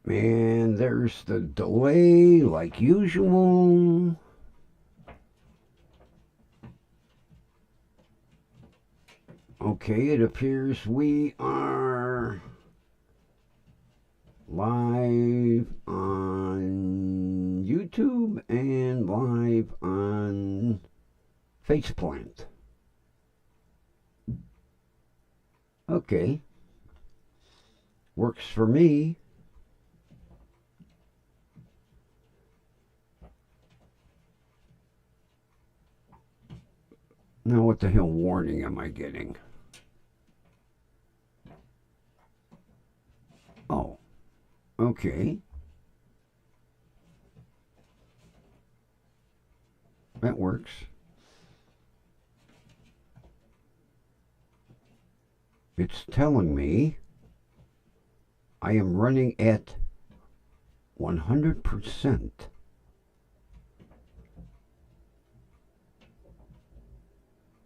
And there's the delay like usual. Okay, it appears we are live on YouTube and live on Faceplant. Okay. Works for me. Now what the hell warning am I getting? Oh, okay. That works. It's telling me I am running at 100%.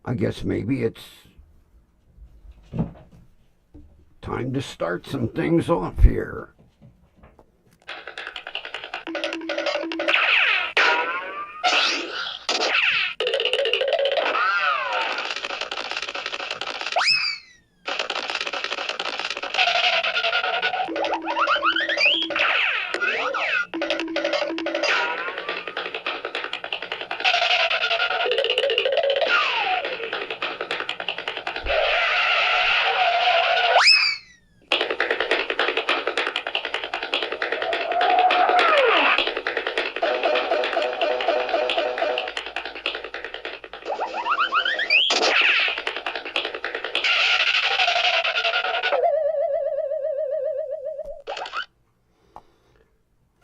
I guess maybe it's time to start some things off here.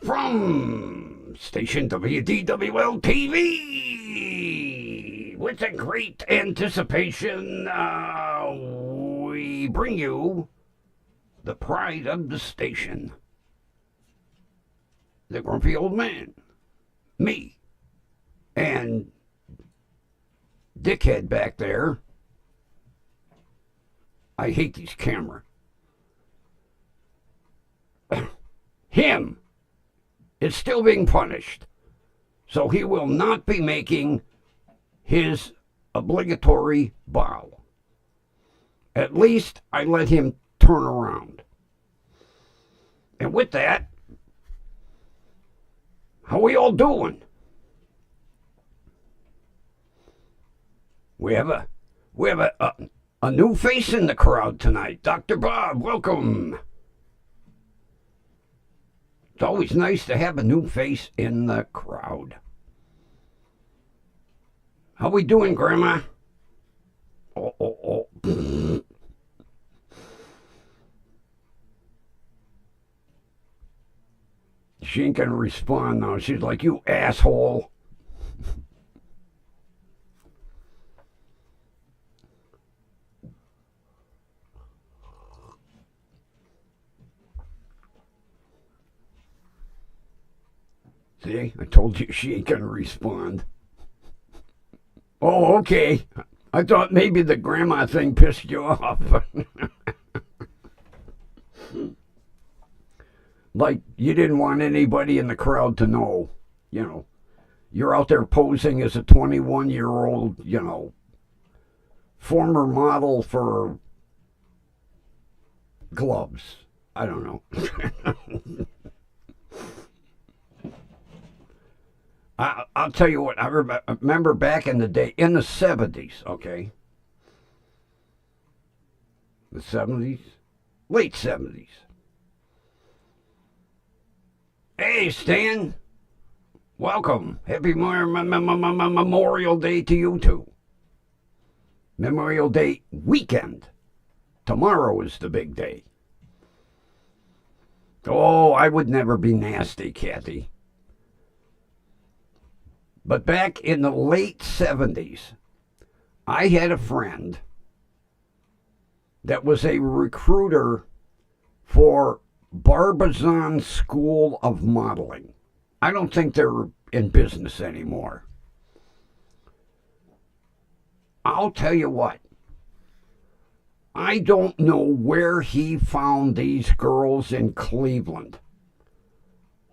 From station WDWL TV, with a great anticipation, we bring you the pride of the station, the grumpy old man, me, and dickhead back there. I hate these cameras. Him is still being punished, so he will not be making his obligatory bow. At least I let him turn around. And with that, how we all doing? We have a new face in the crowd tonight. Dr. Bob, welcome. It's always nice to have a new face in the crowd. How we doing, Grandma? Oh. She ain't gonna respond now. She's like, you asshole. See, I told you she ain't gonna respond. Oh, okay. I thought maybe the grandma thing pissed you off. Like you didn't want anybody in the crowd to know, you're out there posing as a 21-year-old, former model for gloves. I don't know. I'll tell you what, I remember back in the day, in the 70s, okay? The 70s? Late 70s. Hey, Stan. Welcome. Happy Memorial Day to you too. Memorial Day weekend. Tomorrow is the big day. Oh, I would never be nasty, Kathy. But back in the late 70s, I had a friend that was a recruiter for Barbizon School of Modeling. I don't think they're in business anymore. I'll tell you what. I don't know where he found these girls in Cleveland,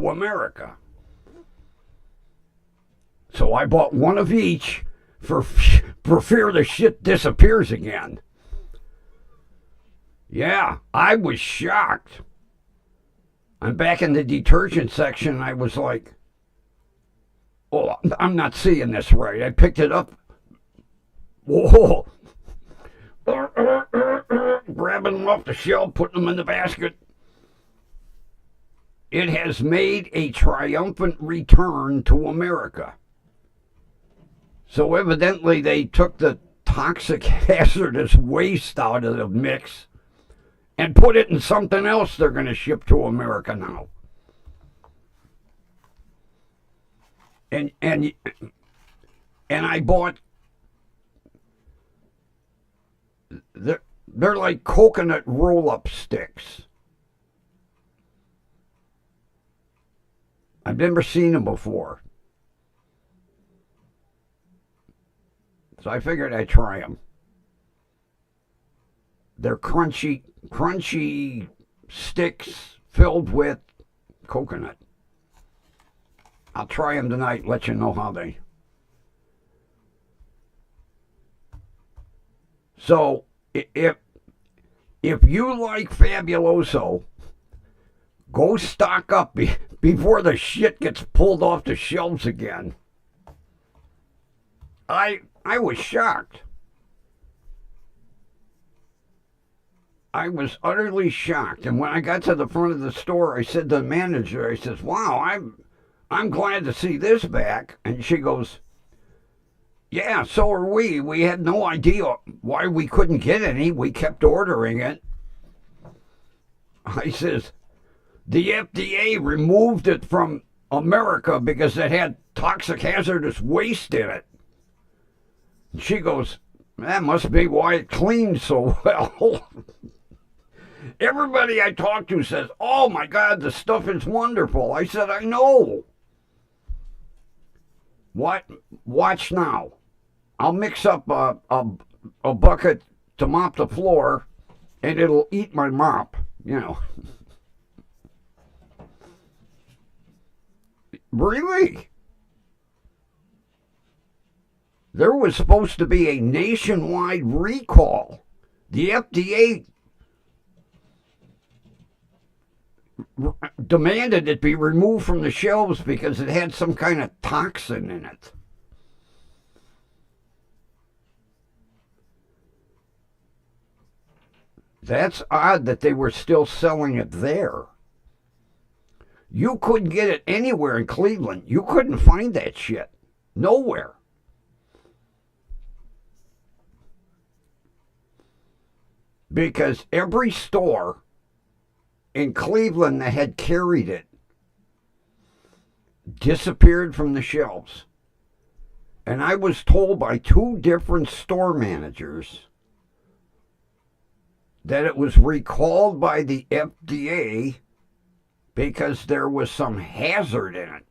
to America. So I bought one of each for fear the shit disappears again. Yeah, I was shocked. I'm back in the detergent section. I was like, oh, I'm not seeing this right. I picked it up. Whoa. Grabbing them off the shelf, putting them in the basket. It has made a triumphant return to America. So evidently they took the toxic hazardous waste out of the mix and put it in something else they're going to ship to America now. And I bought, they're like coconut roll-up sticks. I've never seen them before. So I figured I'd try them. They're crunchy sticks filled with coconut. I'll try them tonight, let you know how they. So if you like Fabuloso, go stock up before the shit gets pulled off the shelves again. I was shocked. I was utterly shocked. And when I got to the front of the store, I said to the manager, I says, wow, I'm glad to see this back. And she goes, yeah, so are we. We had no idea why we couldn't get any. We kept ordering it. I says, the FDA removed it from America because it had toxic hazardous waste in it. And she goes, that must be why it cleans so well. Everybody I talk to says, oh my God, the stuff is wonderful. I said, I know. What? Watch now. I'll mix up a bucket to mop the floor, and it'll eat my mop, you know. Really? There was supposed to be a nationwide recall. The FDA demanded it be removed from the shelves because it had some kind of toxin in it. That's odd that they were still selling it there. You couldn't get it anywhere in Cleveland. You couldn't find that shit. Nowhere. Because every store in Cleveland that had carried it disappeared from the shelves. And I was told by 2 different store managers that it was recalled by the FDA because there was some hazard in it.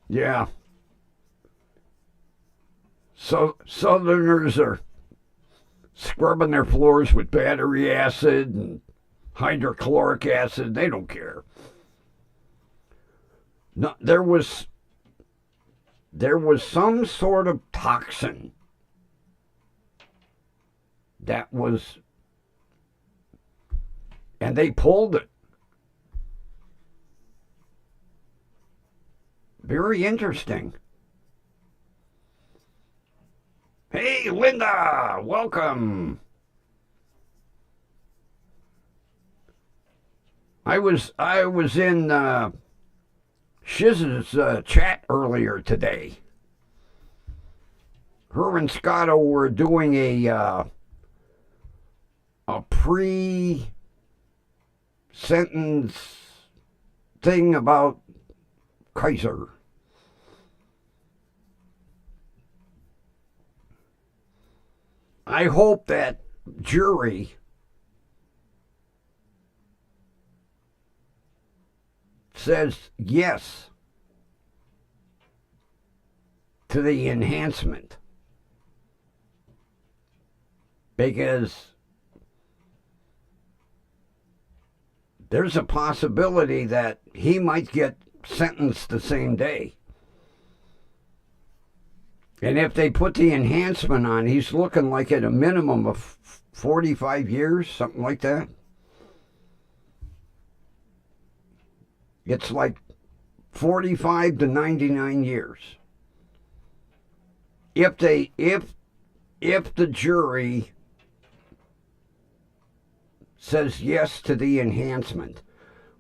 Yeah. So Southerners are scrubbing their floors with battery acid and hydrochloric acid. They don't care. No, there was some sort of toxin that was, and they pulled it. Very interesting. Hey, Linda, welcome. I was in Shiz's chat earlier today. Her and Scotto were doing a pre-sentence thing about Kaiser. I hope that jury says yes to the enhancement, because there's a possibility that he might get sentenced the same day. And if they put the enhancement on, he's looking like at a minimum of 45 years, something like that. It's like 45 to 99 years. If the jury says yes to the enhancement,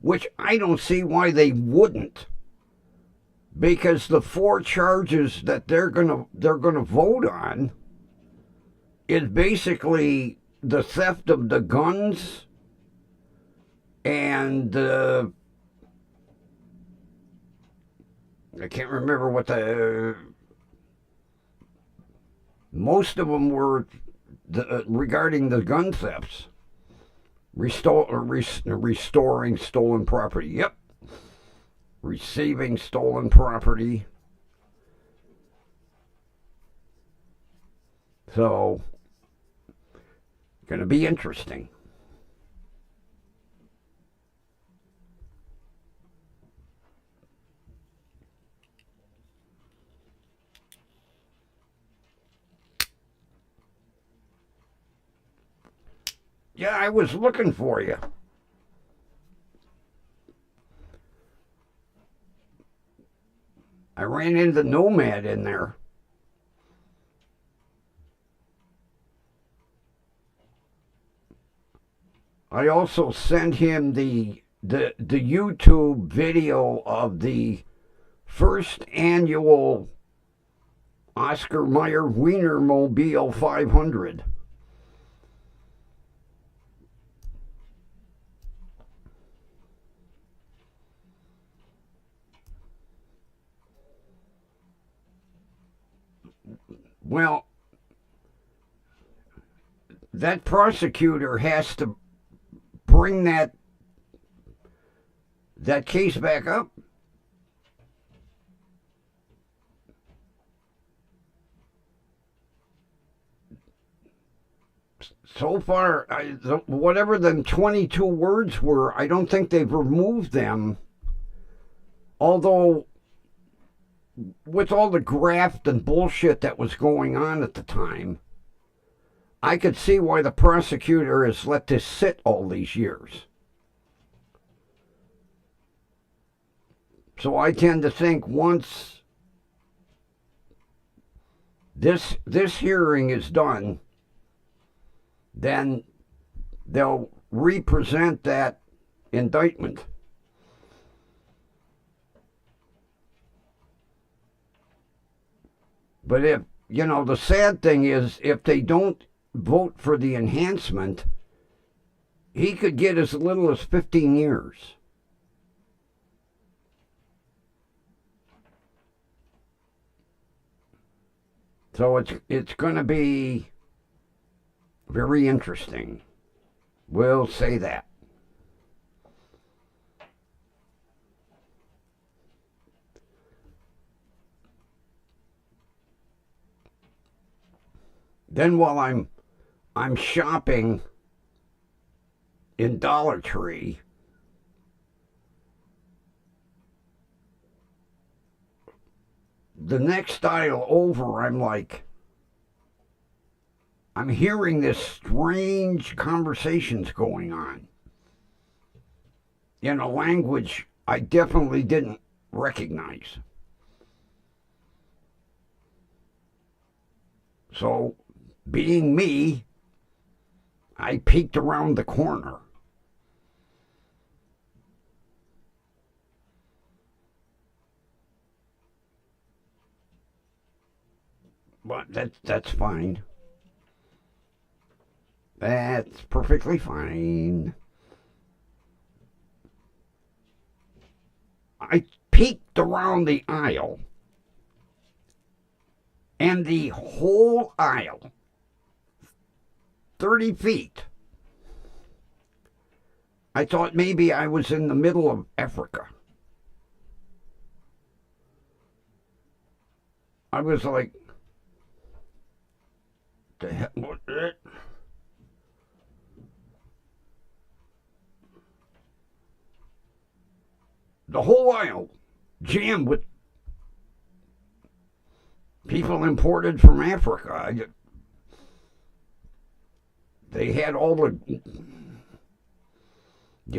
which I don't see why they wouldn't, because the four charges that they're gonna vote on is basically the theft of the guns and I can't remember what most of them were regarding the gun thefts. Restoring stolen property. Yep. Receiving stolen property. So, going to be interesting. Yeah, I was looking for you. I ran into Nomad in there. I also sent him the YouTube video of the first annual Oscar Mayer Wienermobile 500. Well, that prosecutor has to bring that case back up. So far, whatever the 22 words were, I don't think they've removed them. Although, with all the graft and bullshit that was going on at the time, I could see why the prosecutor has let this sit all these years. So I tend to think once this hearing is done, then they'll represent that indictment. But if, the sad thing is, if they don't vote for the enhancement, he could get as little as 15 years. So it's going to be very interesting. We'll say that. Then while I'm shopping in Dollar Tree, the next aisle over, I'm hearing this strange conversations going on in a language I definitely didn't recognize. So, being me, I peeked around the corner. But that's fine. That's perfectly fine. I peeked around the aisle, and the whole aisle, 30 feet, I thought maybe I was in the middle of Africa. I was like, the hell, what it? the whole aisle jammed with people imported from Africa. They had all the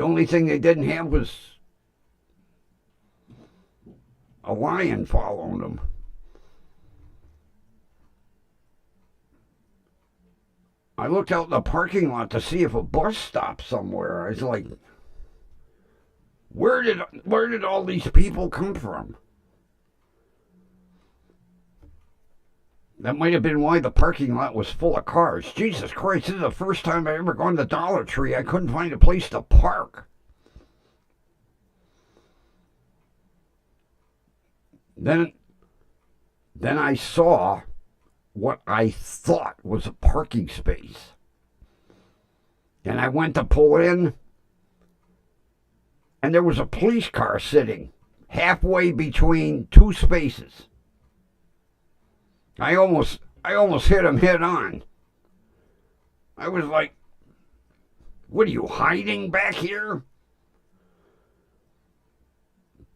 only thing they didn't have was a lion following them. I looked out in the parking lot to see if a bus stopped somewhere. I was like, where did all these people come from? That might have been why the parking lot was full of cars. Jesus Christ, this is the first time I ever gone to Dollar Tree. I couldn't find a place to park. Then I saw what I thought was a parking space. And I went to pull in, and there was a police car sitting halfway between two spaces. I almost hit him head on. I was like, what are you hiding back here?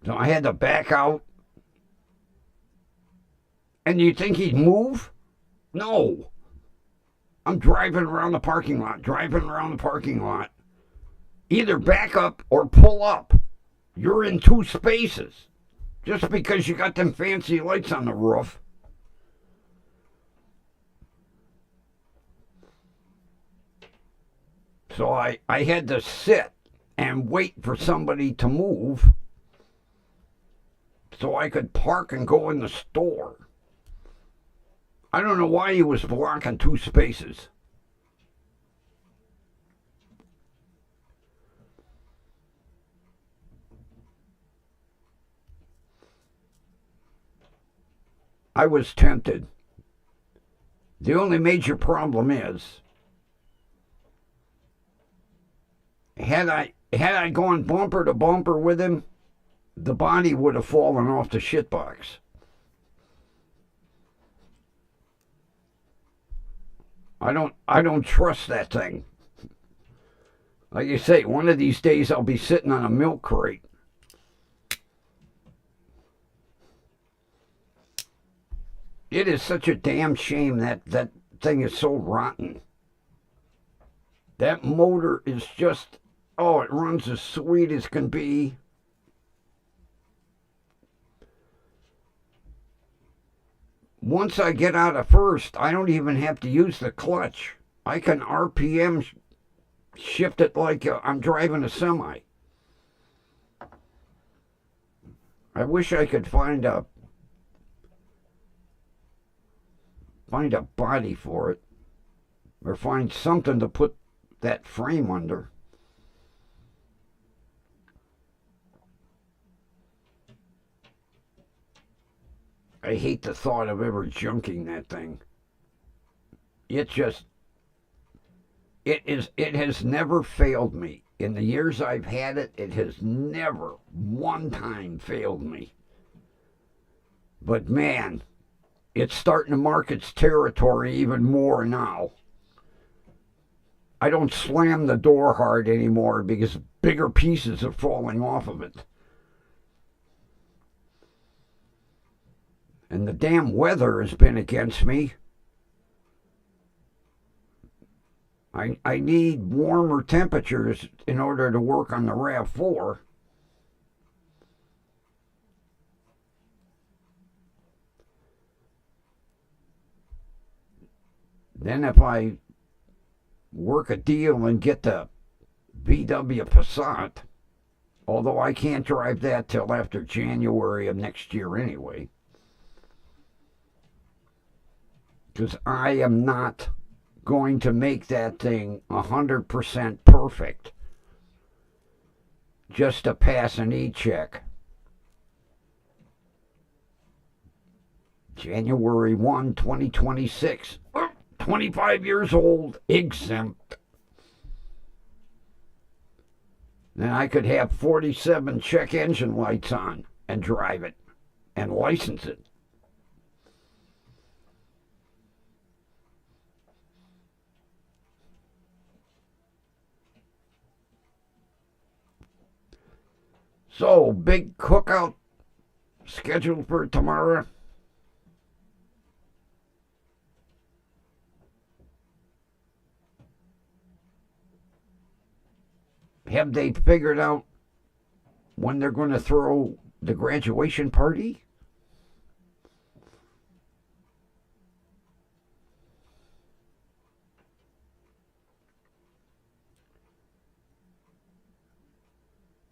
So I had to back out. And you think he'd move? No. I'm driving around the parking lot. Either back up or pull up. You're in two spaces. Just because you got them fancy lights on the roof. So I had to sit and wait for somebody to move so I could park and go in the store. I don't know why he was blocking two spaces. I was tempted. The only major problem is, had I gone bumper to bumper with him, the body would have fallen off the shitbox. I don't trust that thing. Like you say, one of these days I'll be sitting on a milk crate. It is such a damn shame that thing is so rotten. That motor is just, it runs as sweet as can be. Once I get out of first, I don't even have to use the clutch. I can RPM shift it like I'm driving a semi. I wish I could find a body for it, or find something to put that frame under. I hate the thought of ever junking that thing. It has never failed me. In the years I've had it, it has never one time failed me. But man, it's starting to mark its territory even more now. I don't slam the door hard anymore because bigger pieces are falling off of it. And the damn weather has been against me. I need warmer temperatures in order to work on the RAV4. Then if I work a deal and get the VW Passat, although I can't drive that till after January of next year anyway, because I am not going to make that thing 100% perfect just to pass an E-check. January 1, 2026. 25 years old, exempt. Then I could have 47 check engine lights on and drive it and license it. So, big cookout scheduled for tomorrow. Have they figured out when they're going to throw the graduation party?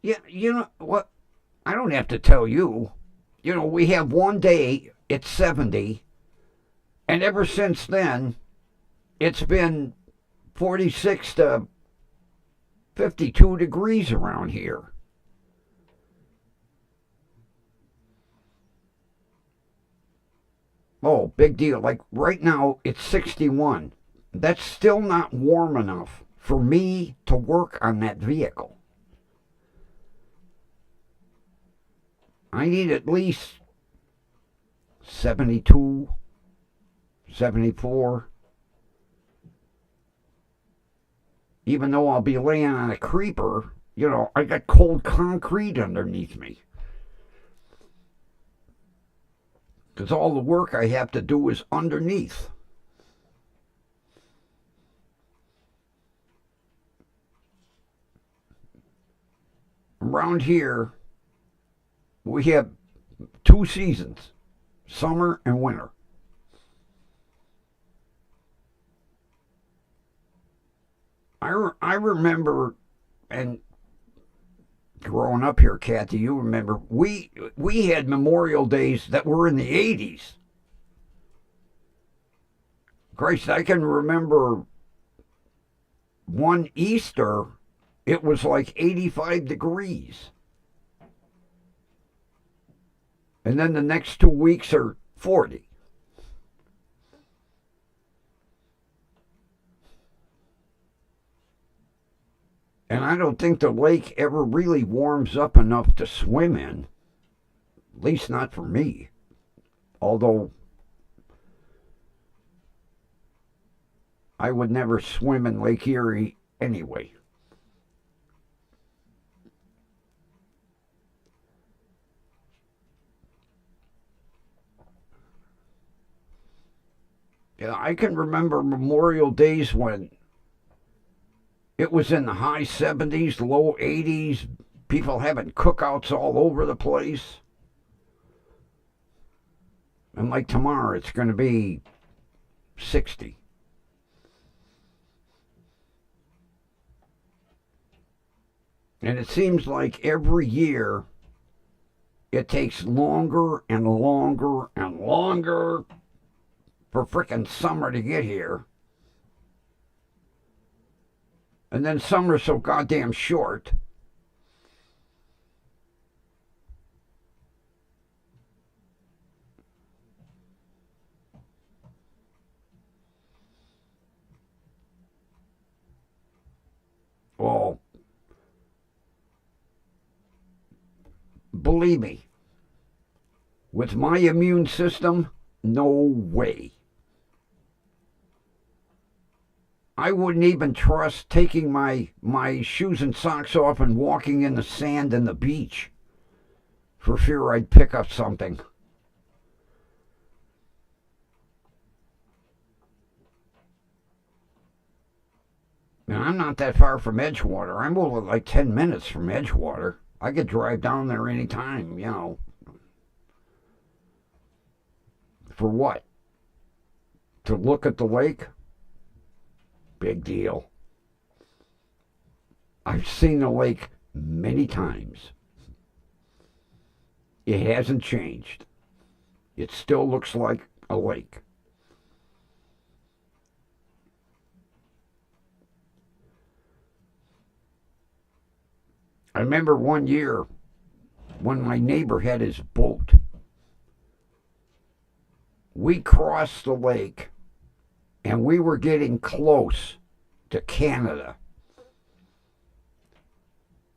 Yeah, you know what? I don't have to tell you. You know, we have one day, it's 70, and ever since then, it's been 46 to 52 degrees around here. Oh, big deal. Like right now, it's 61. That's still not warm enough for me to work on that vehicle. I need at least 72, 74. Even though I'll be laying on a creeper, you know, I got cold concrete underneath me. Because all the work I have to do is underneath. Around here, we have 2 seasons, summer and winter. I remember, and growing up here, Kathy, you remember, we had Memorial Days that were in the 80s. Christ, I can remember one Easter, it was like 85 degrees. And then the next 2 weeks are 40. And I don't think the lake ever really warms up enough to swim in. At least not for me. Although I would never swim in Lake Erie anyway. Yeah, I can remember Memorial Days when it was in the high 70s, low 80s, people having cookouts all over the place. And like tomorrow, it's going to be 60. And it seems like every year it takes longer and longer and longer for frickin' summer to get here. And then summer's so goddamn short. Oh, believe me, with my immune system, no way. I wouldn't even trust taking my shoes and socks off and walking in the sand and the beach for fear I'd pick up something. And I'm not that far from Edgewater. I'm only like 10 minutes from Edgewater. I could drive down there anytime, you know. For what? To look at the lake? Big deal. I've seen the lake many times. It hasn't changed. It still looks like a lake. I remember one year when my neighbor had his boat. We crossed the lake and we were getting close to Canada.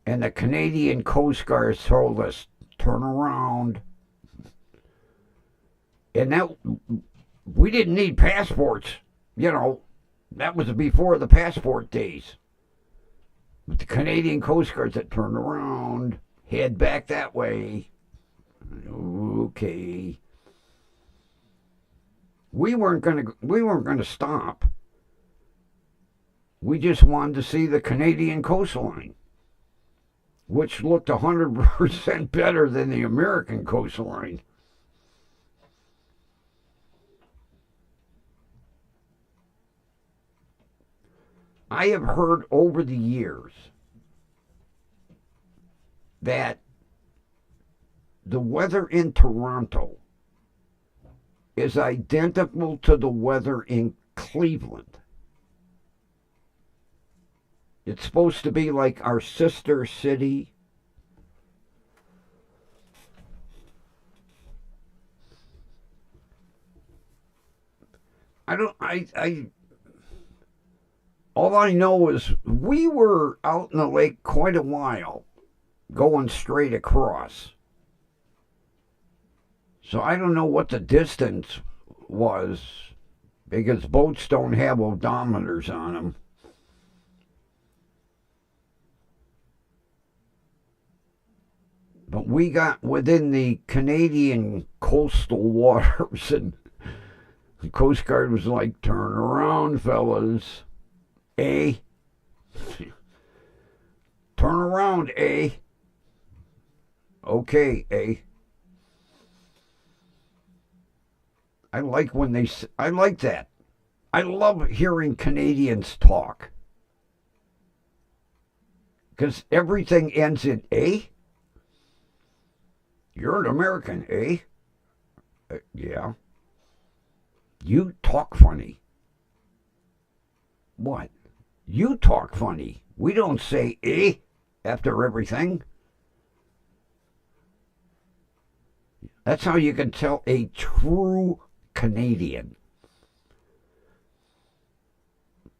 And the Canadian Coast Guard told us, turn around. And that, we didn't need passports. You know, that was before the passport days. But the Canadian Coast Guard said, turn around, Head back that way. Okay. We weren't gonna stop. We just wanted to see the Canadian coastline, which looked 100% better than the American coastline. I have heard over the years that the weather in Toronto is identical to the weather in Cleveland. It's supposed to be like our sister city. All I know is we were out in the lake quite a while, going straight across. So I don't know what the distance was, because boats don't have odometers on them. But we got within the Canadian coastal waters, and the Coast Guard was like, "Turn around, fellas. Eh? Turn around, eh? Okay, eh?" I like that. I love hearing Canadians talk, because everything ends in eh. You're an American, eh? Yeah. You talk funny. What? You talk funny. We don't say eh after everything. That's how you can tell a true Canadian.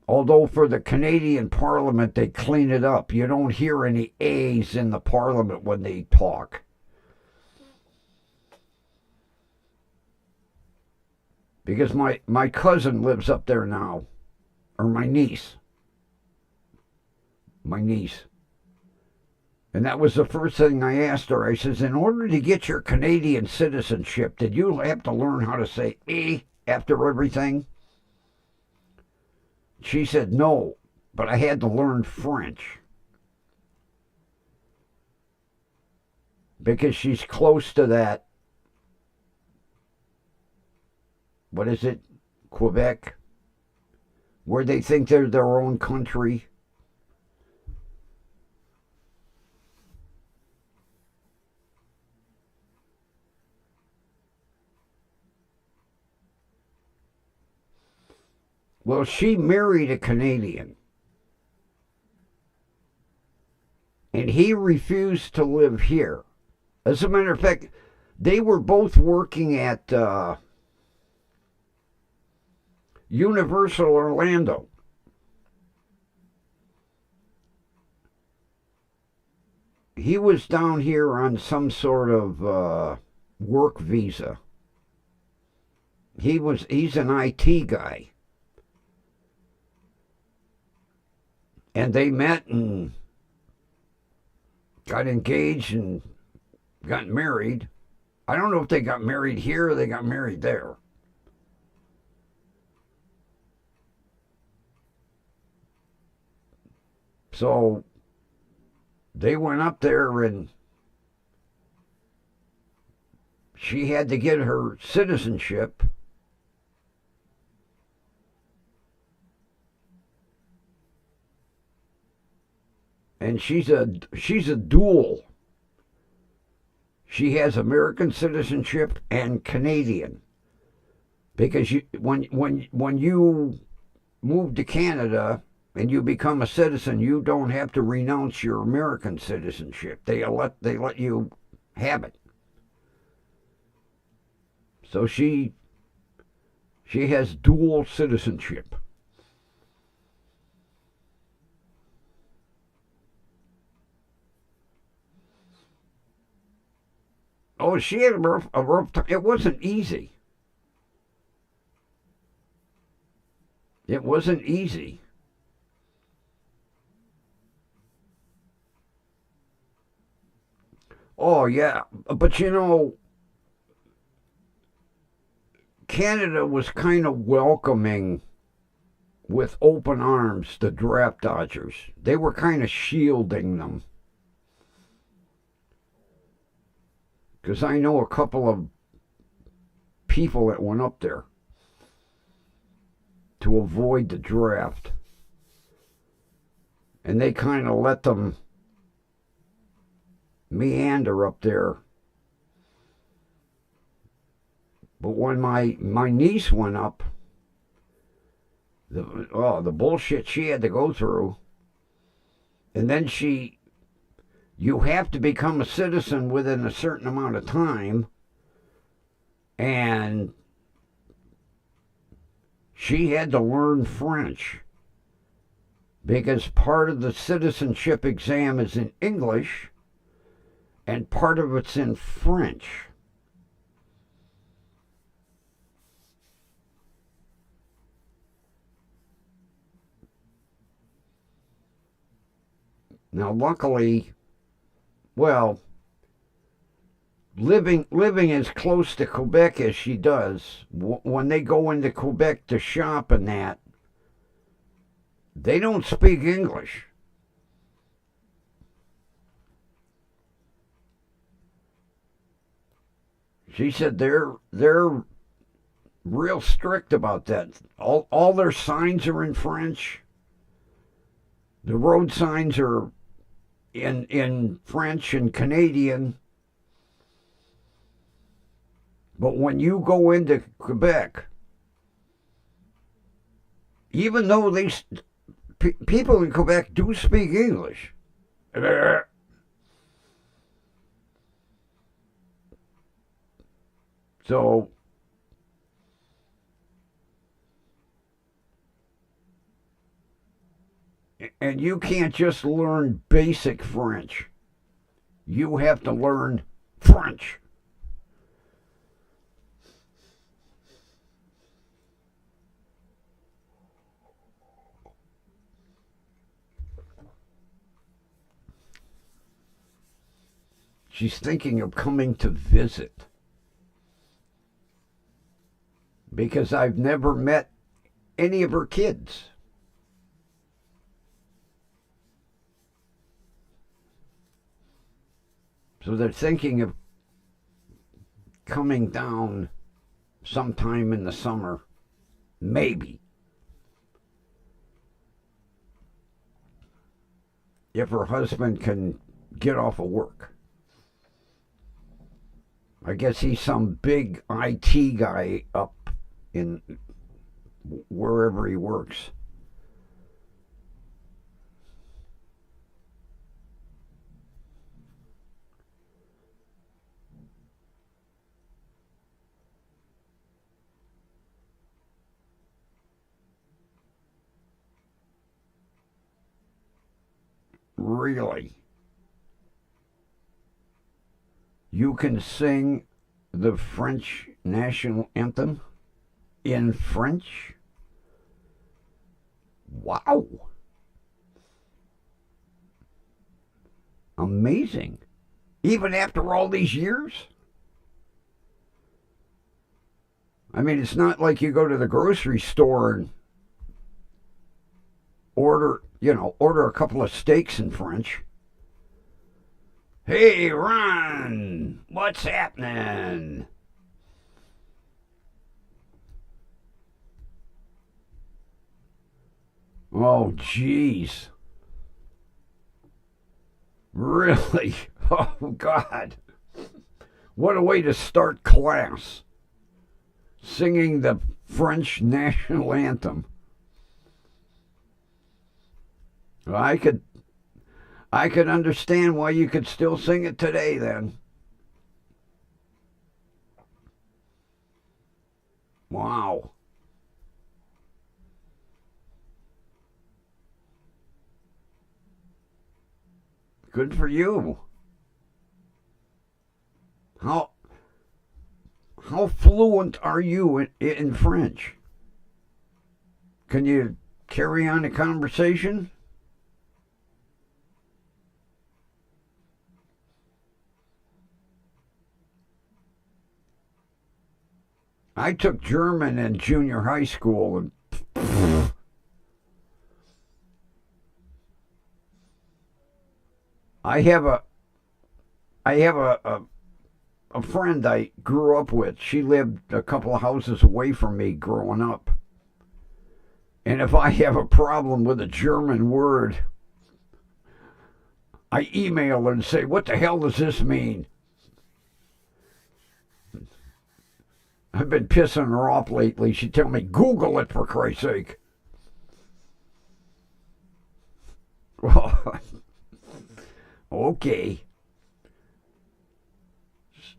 Although for the Canadian Parliament, they clean it up. You don't hear any A's in the Parliament when they talk. Because my cousin lives up there now. Or my niece. And that was the first thing I asked her. I says, in order to get your Canadian citizenship, did you have to learn how to say eh after everything? She said, no, but I had to learn French. Because she's close to that. What is it? Quebec? Where they think they're their own country. Well, she married a Canadian. And he refused to live here. As a matter of fact, they were both working at Universal Orlando. He was down here on some sort of work visa. He's an IT guy. And they met and got engaged and got married. I don't know if they got married here or they got married there. So they went up there and she had to get her citizenship. And she's a dual. She has American citizenship and Canadian. Because when you move to Canada and you become a citizen, you don't have to renounce your American citizenship. They let you have it. So she has dual citizenship. Oh, she had a rough time. It wasn't easy. It wasn't easy. Oh, yeah. But Canada was kind of welcoming with open arms the draft dodgers. They were kind of shielding them. Because I know a couple of people that went up there to avoid the draft. And they kind of let them meander up there. But when my niece went up, the bullshit she had to go through, and then you have to become a citizen within a certain amount of time, and she had to learn French because part of the citizenship exam is in English and part of it's in French. Now, luckily, well, living as close to Quebec as she does, when they go into Quebec to shop and that, they don't speak English. She said they're real strict about that. All their signs are in French. The road signs are in French and Canadian. But when you go into Quebec, even though people in Quebec do speak English, so and you can't just learn basic French. You have to learn French. She's thinking of coming to visit because I've never met any of her kids. So they're thinking of coming down sometime in the summer, maybe. If her husband can get off of work. I guess he's some big IT guy up in wherever he works. Really? You can sing the French national anthem in French? Wow. Amazing. Even after all these years? I mean, it's not like you go to the grocery store and order a couple of steaks in French. Hey, Ron, what's happening? Oh, jeez. Really? Oh, God. What a way to start class. Singing the French national anthem. I could understand why you could still sing it today then. Wow. Good for you. How fluent are you in French? Can you carry on a conversation? I took German in junior high school, and I have a I have a friend I grew up with. She lived a couple of houses away from me growing up. And if I have a problem with a German word, I email her and say, "What the hell does this mean?" I've been pissing her off lately. She tell me, "Google it, for Christ's sake." Well, okay.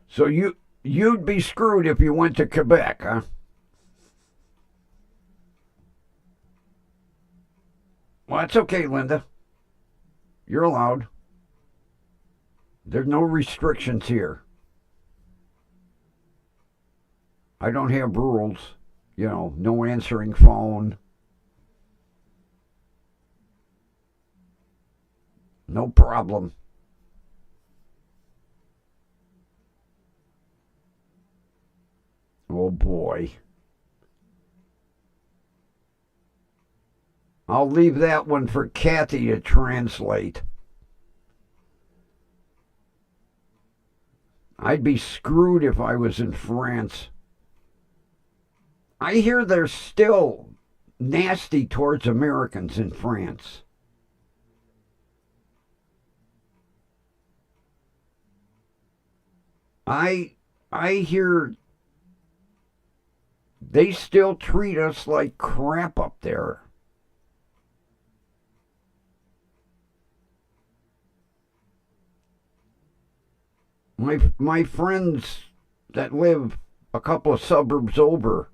So you'd be screwed if you went to Quebec, huh? Well, that's okay, Linda. You're allowed. There's no restrictions here. I don't have rules. You know, no answering phone. No problem. Oh boy. I'll leave that one for Kathy to translate. I'd be screwed if I was in France. I hear they're still nasty towards Americans in France. I I hear they still treat us like crap up there. My friends that live a couple of suburbs over,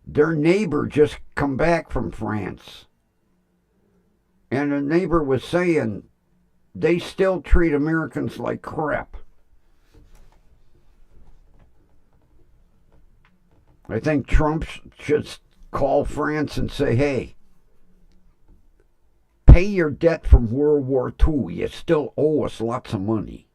their neighbor just come back from France, and the neighbor was saying they still treat Americans like crap. I think Trump should call France and say, "Hey, pay your debt from World War II. You still owe us lots of money."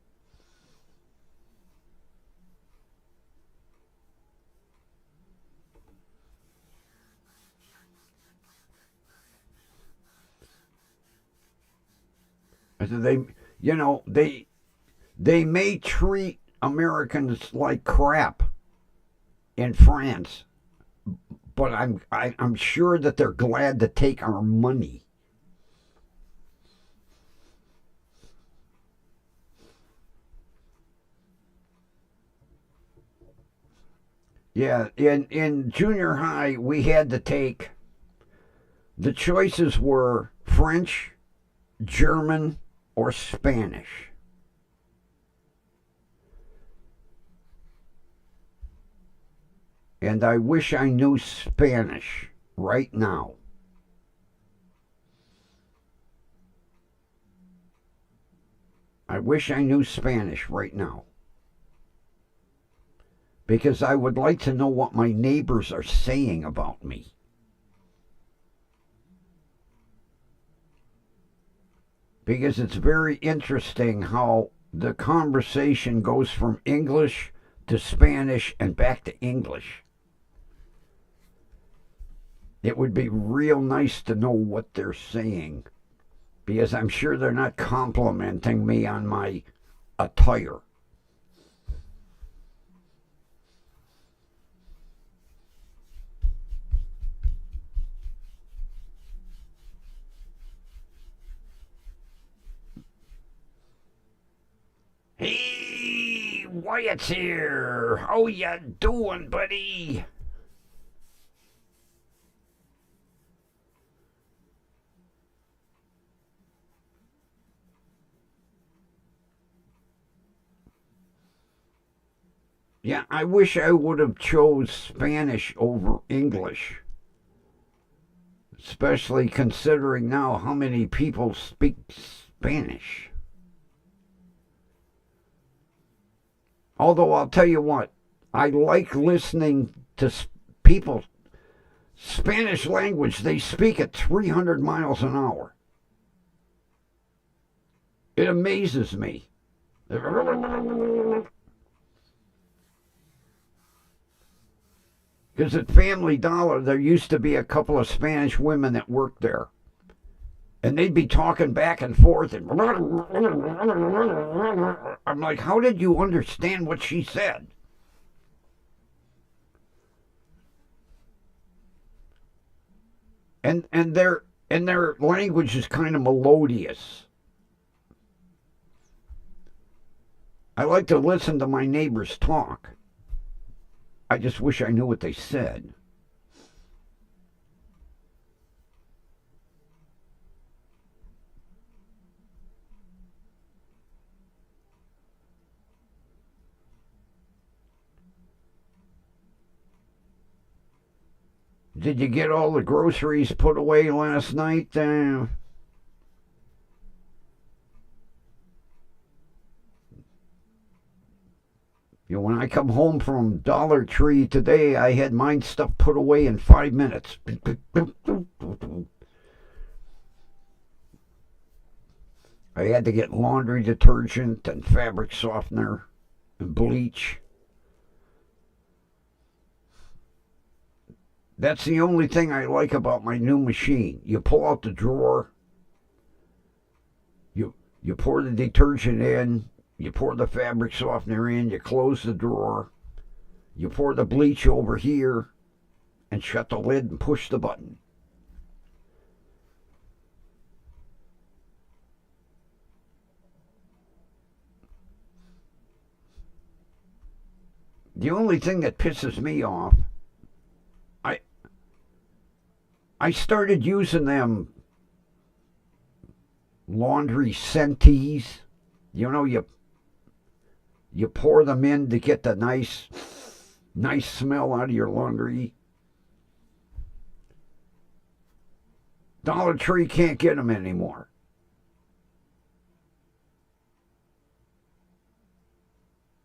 I said they may treat Americans like crap in France, but I'm sure that they're glad to take our money. Yeah, in junior high we had to take, the choices were French, German, or Spanish. And I wish I knew Spanish right now. I wish I knew Spanish right now. Because I would like to know what my neighbors are saying about me. Because it's very interesting how the conversation goes from English to Spanish and back to English. It would be real nice to know what they're saying, because I'm sure they're not complimenting me on my attire. Hey, Wyatt's here. How ya doing, buddy? Yeah, I wish I would have chose Spanish over English, especially considering now how many people speak Spanish. Although I'll tell you what, I like listening to people. Spanish language, they speak at 300 miles an hour. It amazes me. Because at Family Dollar, there used to be a couple of Spanish women that worked there. And they'd be talking back and forth. And I'm like, how did you understand what she said? And their language is kind of melodious. I like to listen to my neighbors talk. I just wish I knew what they said. Did you get all the groceries put away last night? When I come home from Dollar Tree today, I had mine stuff put away in 5 minutes. I had to get laundry detergent and fabric softener and bleach. That's the only thing I like about my new machine. You pull out the drawer, you pour the detergent in, you pour the fabric softener in, you close the drawer, you pour the bleach over here, and shut the lid and push the button. The only thing that pisses me off, I started using them laundry Sentis. You pour them in to get the nice smell out of your laundry. Dollar Tree can't get them anymore.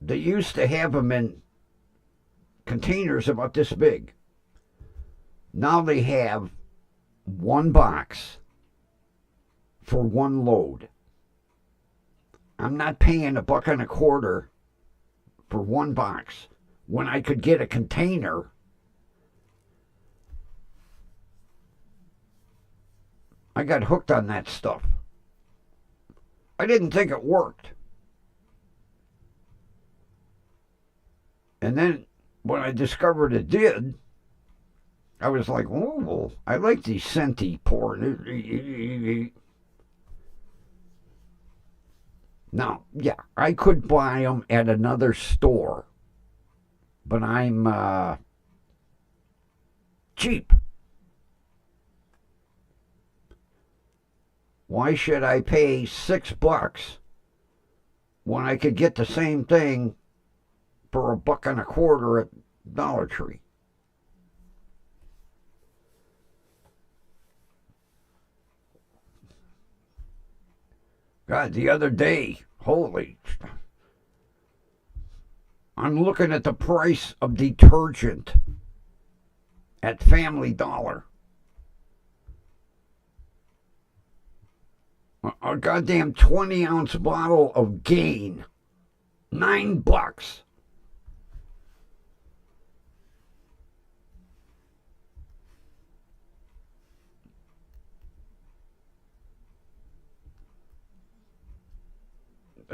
They used to have them in containers about this big. Now they have one box for one load. I'm not paying $1.25 for one box when I could get a container. I got hooked on that stuff. I didn't think it worked. And then when I discovered it did, I was like, oh, I like these Senti pour. Now, yeah, I could buy them at another store, but I'm cheap. Why should I pay $6 when I could get the same thing for $1.25 at Dollar Tree? God, the other day, I'm looking at the price of detergent at Family Dollar. A goddamn 20-ounce bottle of Gain, $9.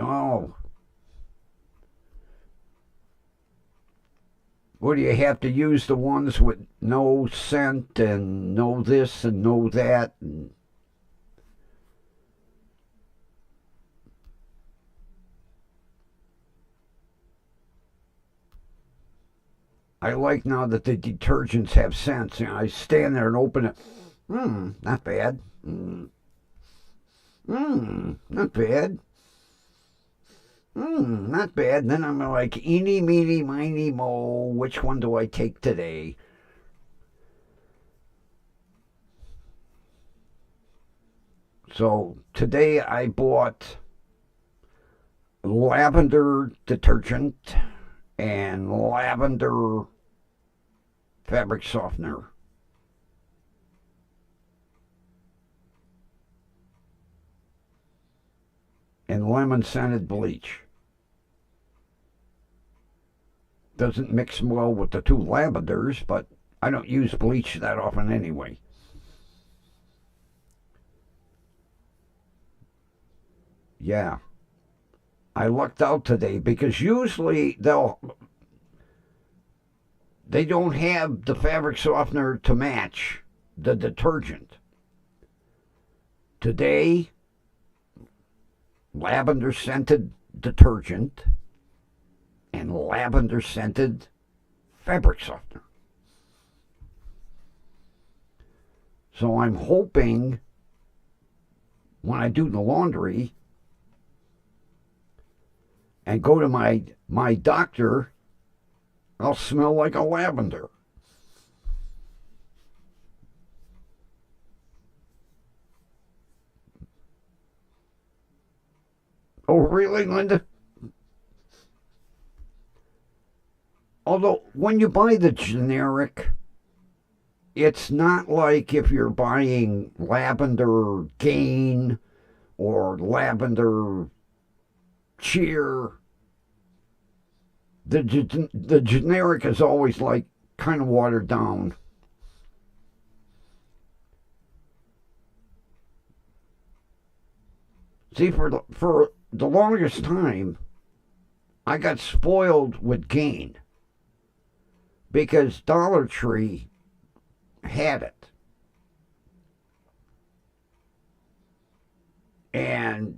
Oh. What do you have to use the ones with no scent and no this and no that? I like now that the detergents have scents. I stand there and open it. Not bad. Not bad. Not bad. And then I'm like, eeny, meeny, miny, mo, which one do I take today? So today I bought lavender detergent and lavender fabric softener. And lemon scented bleach. Doesn't mix well with the two lavenders, but I don't use bleach that often anyway. Yeah, I lucked out today because usually they don't have the fabric softener to match the detergent. Today, lavender scented detergent and lavender scented fabric softener. So I'm hoping when I do the laundry and go to my doctor, I'll smell like a lavender. Oh, really, Linda? Although, when you buy the generic, it's not like if you're buying lavender Gain or lavender Cheer. The generic is always like kind of watered down. See, for the longest time, I got spoiled with Gain because Dollar Tree had it. And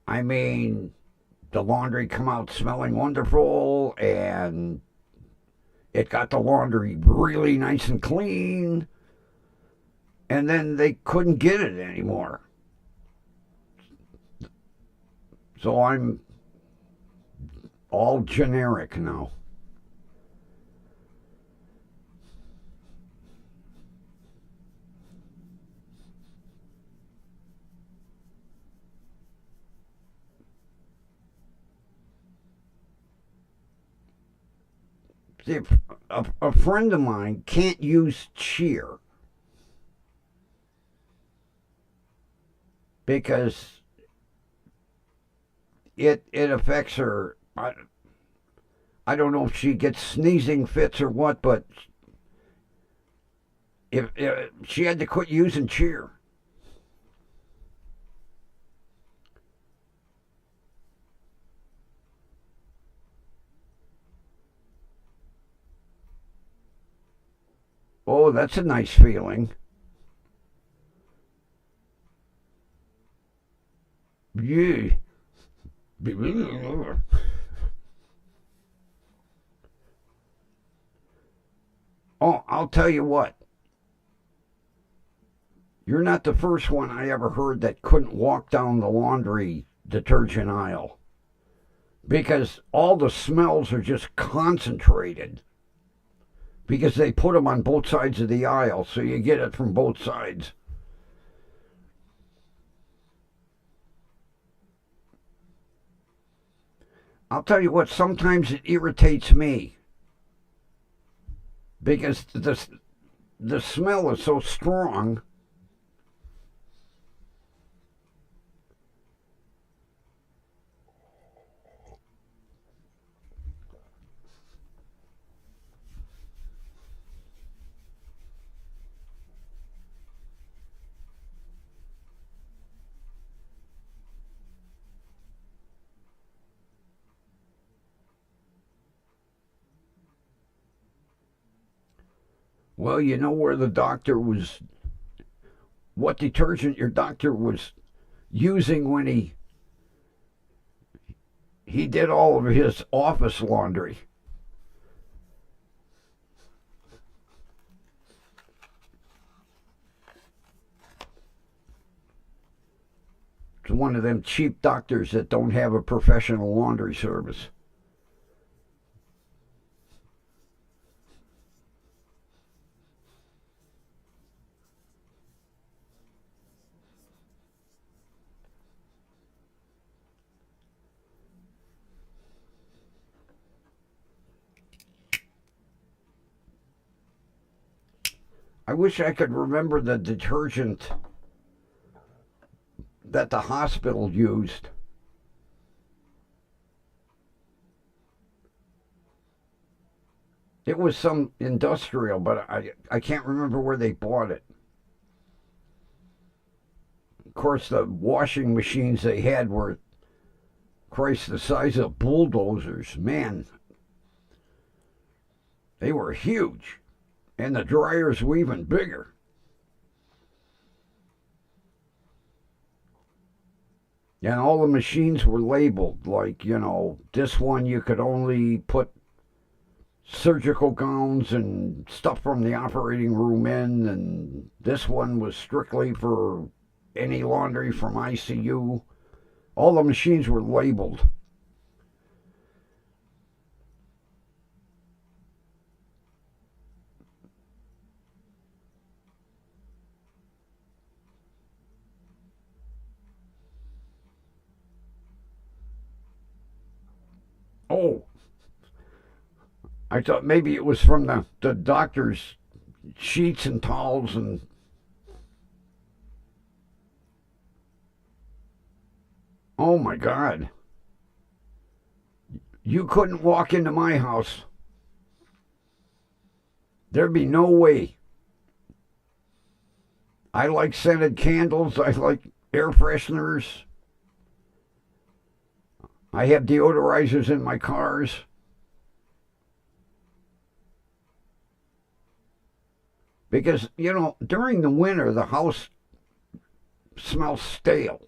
I mean, the laundry come out smelling wonderful, and it got the laundry really nice and clean, and then they couldn't get it anymore. So I'm all generic now. See, a friend of mine can't use Cheer because it affects her. I don't know if she gets sneezing fits or what, but if she had to quit using Cheer. Oh, that's a nice feeling. Yeah. Oh, I'll tell you what. You're not the first one I ever heard that couldn't walk down the laundry detergent aisle because all the smells are just concentrated because they put them on both sides of the aisle, so you get it from both sides. I'll tell you what, sometimes it irritates me because the smell is so strong. Well, you know where the doctor was, what detergent your doctor was using when he did all of his office laundry. It's one of them cheap doctors that don't have a professional laundry service. I wish I could remember the detergent that the hospital used. It was some industrial, but I can't remember where they bought it. Of course, the washing machines they had were, Christ, the size of bulldozers. Man, they were huge. And the dryers were even bigger. And all the machines were labeled like, this one you could only put surgical gowns and stuff from the operating room in, and this one was strictly for any laundry from ICU. All the machines were labeled. Oh, I thought maybe it was from the doctor's sheets and towels and. Oh my God. You couldn't walk into my house. There'd be no way. I like scented candles. I like air fresheners. I have deodorizers in my cars. Because, during the winter, the house smells stale.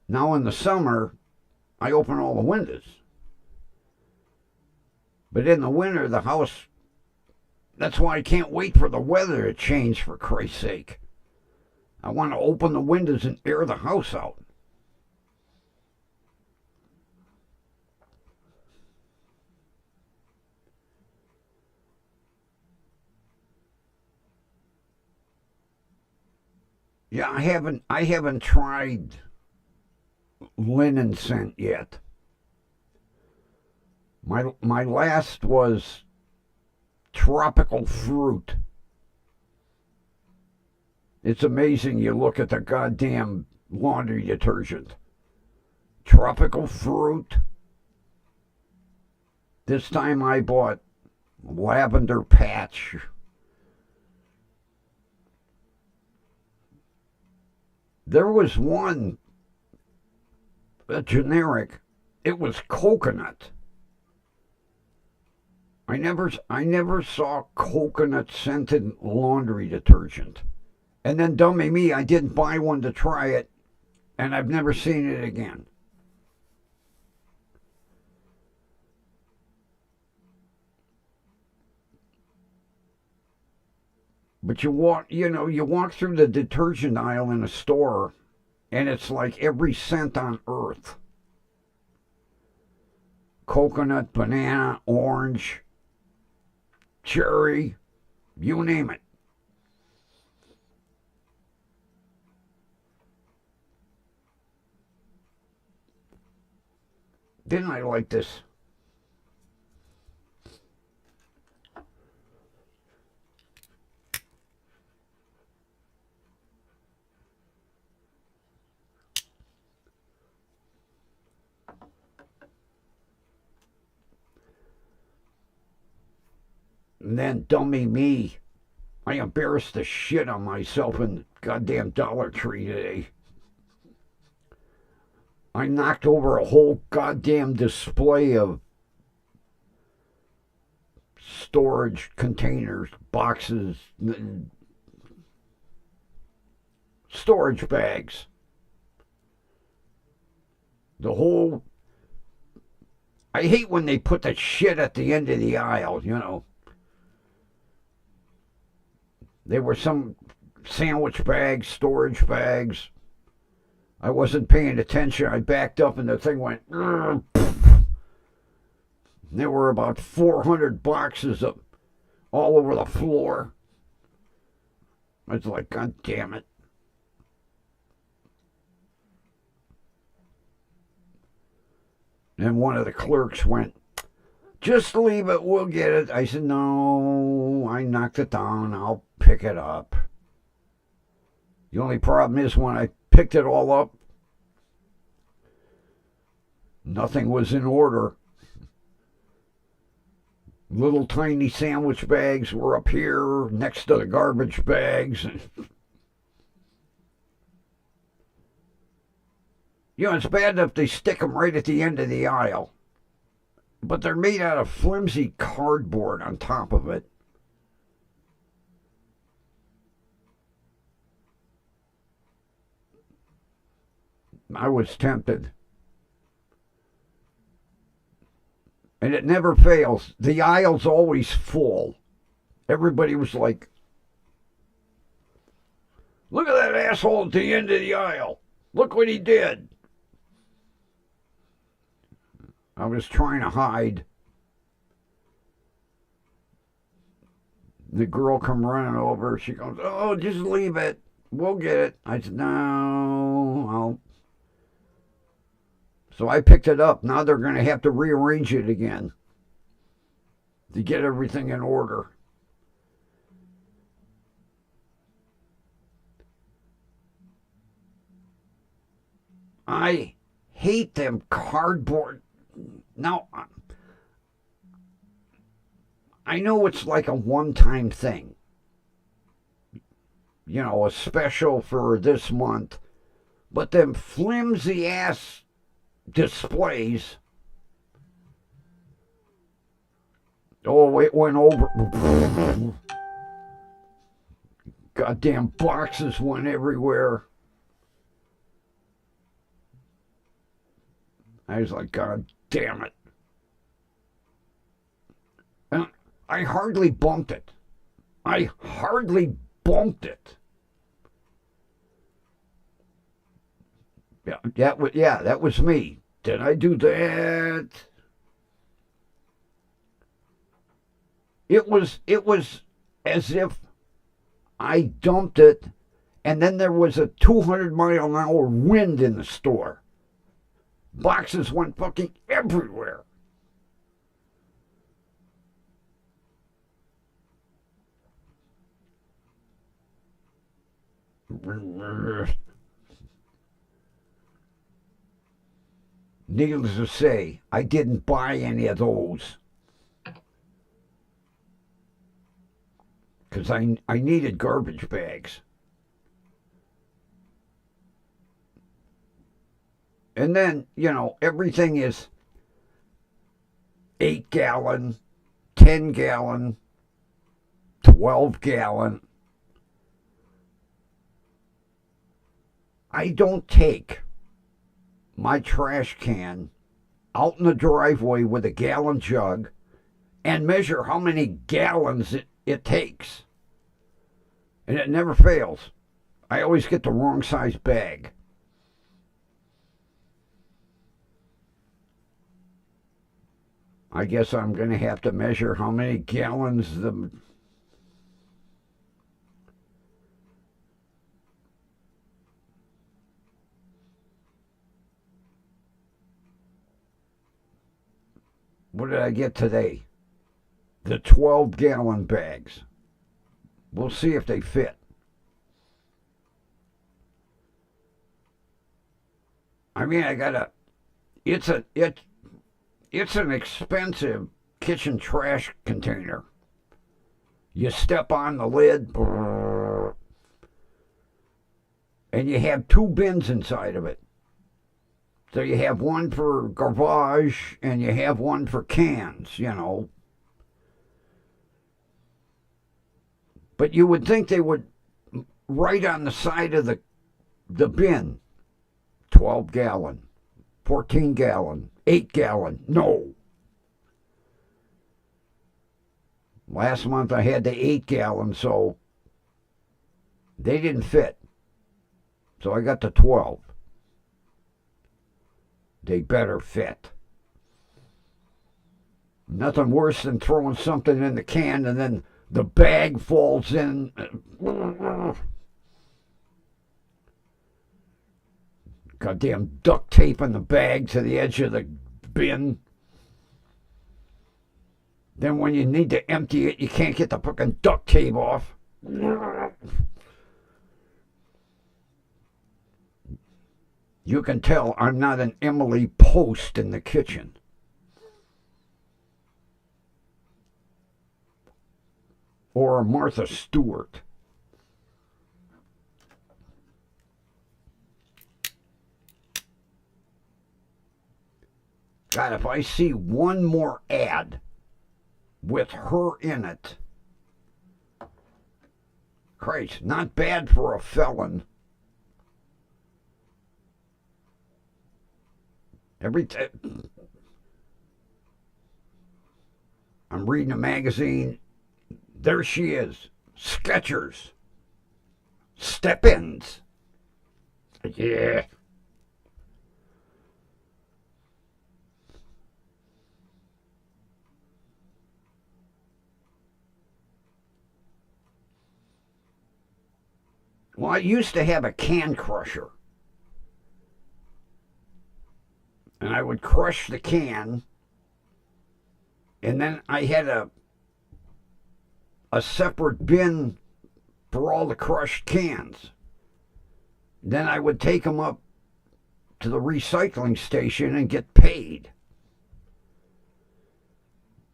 Now, in the summer, I open all the windows. But in the winter, the house, that's why I can't wait for the weather to change, for Christ's sake. I want to open the windows and air the house out. Yeah, I haven't tried linen scent yet. My last was tropical fruit. It's amazing. You look at the goddamn laundry detergent. Tropical fruit. This time I bought lavender patch. There was one, a generic. It was coconut. I never saw coconut scented laundry detergent. And then dummy me, I didn't buy one to try it, and I've never seen it again. But you walk through the detergent aisle in a store, and it's like every scent on earth. Coconut, banana, orange, cherry, you name it. Didn't I like this? And then dummy me, I embarrassed the shit on myself in goddamn Dollar Tree today. I knocked over a whole goddamn display of storage containers, boxes, storage bags. The whole. I hate when they put that shit at the end of the aisle. They were some sandwich bags, storage bags. I wasn't paying attention. I backed up and the thing went. There were about 400 boxes of all over the floor. I was like, God damn it. And one of the clerks went, just leave it, we'll get it. I said, no, I knocked it down, I'll pick it up. The only problem is when I picked it all up, nothing was in order. Little tiny sandwich bags were up here next to the garbage bags. It's bad enough they stick them right at the end of the aisle, but they're made out of flimsy cardboard on top of it. I was tempted. And it never fails. The aisle's always full. Everybody was like, look at that asshole at the end of the aisle. Look what he did. I was trying to hide. The girl come running over. She goes, oh, just leave it. We'll get it. I said, no, So I picked it up. Now they're going to have to rearrange it again to get everything in order. I hate them cardboard. Now, I know it's like a one-time thing. A special for this month. But them flimsy-ass displays. Oh, it went over. Goddamn boxes went everywhere. I was like, God damn it. And I hardly bumped it. Yeah, that was me. Did I do that? It was as if I dumped it and then there was a 200-mile-an-hour wind in the store. Boxes went fucking everywhere. Needless to say, I didn't buy any of those. Because I needed garbage bags. And then, everything is 8-gallon, 10-gallon, 12-gallon. I don't take my trash can out in the driveway with a gallon jug and measure how many gallons it takes. And it never fails. I always get the wrong size bag. I guess I'm going to have to measure how many gallons the... What did I get today? The 12-gallon bags. We'll see if they fit. I mean, it's an expensive kitchen trash container. You step on the lid, and you have 2 bins inside of it. So you have one for garbage, and you have one for cans, But you would think they would write on the side of the bin, 12-gallon, 14-gallon, 8-gallon. No. Last month I had the 8-gallon, so they didn't fit. So I got the 12. They better fit. Nothing worse than throwing something in the can and then the bag falls in. Goddamn duct tape on the bag to the edge of the bin. Then when you need to empty it, you can't get the fucking duct tape off. You can tell I'm not an Emily Post in the kitchen. or a Martha Stewart. God, if I see one more ad with her in it, Christ, not bad for a felon. Every time I'm reading a magazine, there she is. Skechers. Step-ins. Yeah. Well, I used to have a can crusher. And I would crush the can. And then I had a separate bin for all the crushed cans. Then I would take them up to the recycling station and get paid.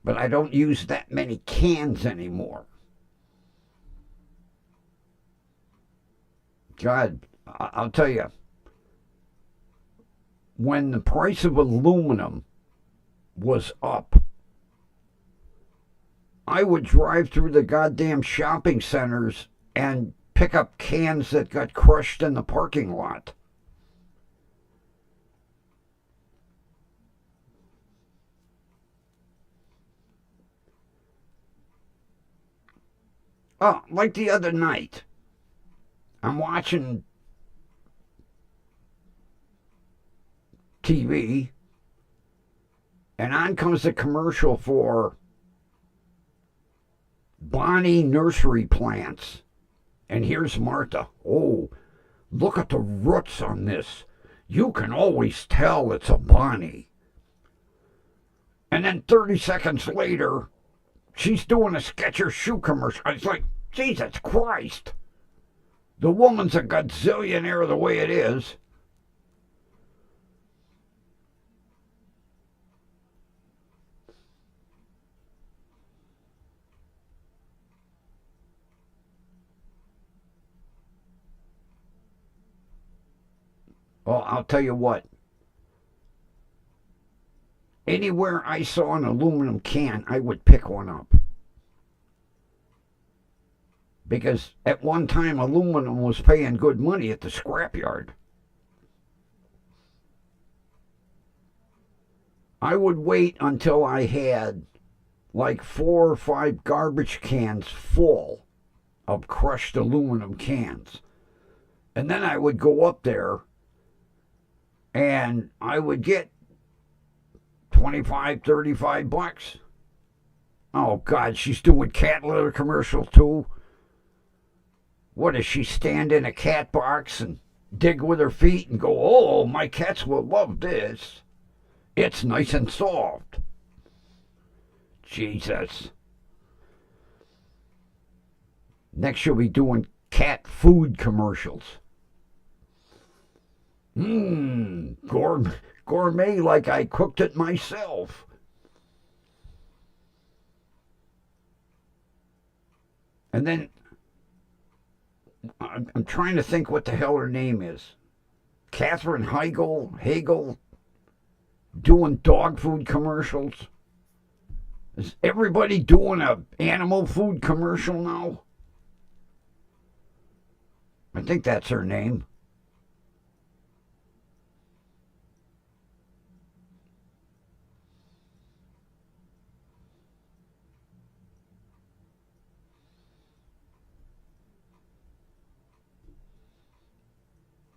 But I don't use that many cans anymore. God, I'll tell you, when the price of aluminum was up, I would drive through the goddamn shopping centers and pick up cans that got crushed in the parking lot. Oh, like the other night, I'm watching TV, and on comes a commercial for Bonnie nursery plants. And here's Martha. Oh, look at the roots on this. You can always tell it's a Bonnie. And then 30 seconds later, she's doing a Skechers shoe commercial. It's like, Jesus Christ. The woman's a gazillionaire the way it is. Well, I'll tell you what. Anywhere I saw an aluminum can, I would pick one up. Because at one time, aluminum was paying good money at the scrapyard. I would wait until I had like 4 or 5 garbage cans full of crushed aluminum cans. And then I would go up there and I would get 25, 35 bucks. Oh, God, she's doing cat litter commercial too. What does she stand in a cat box and dig with her feet and go, oh, my cats will love this. It's nice and soft. Jesus. Next she'll be doing cat food commercials. Gourmet like I cooked it myself. And then I'm trying to think what the hell her name is. Catherine Hagel, doing dog food commercials. Is everybody doing a animal food commercial now? I think that's her name.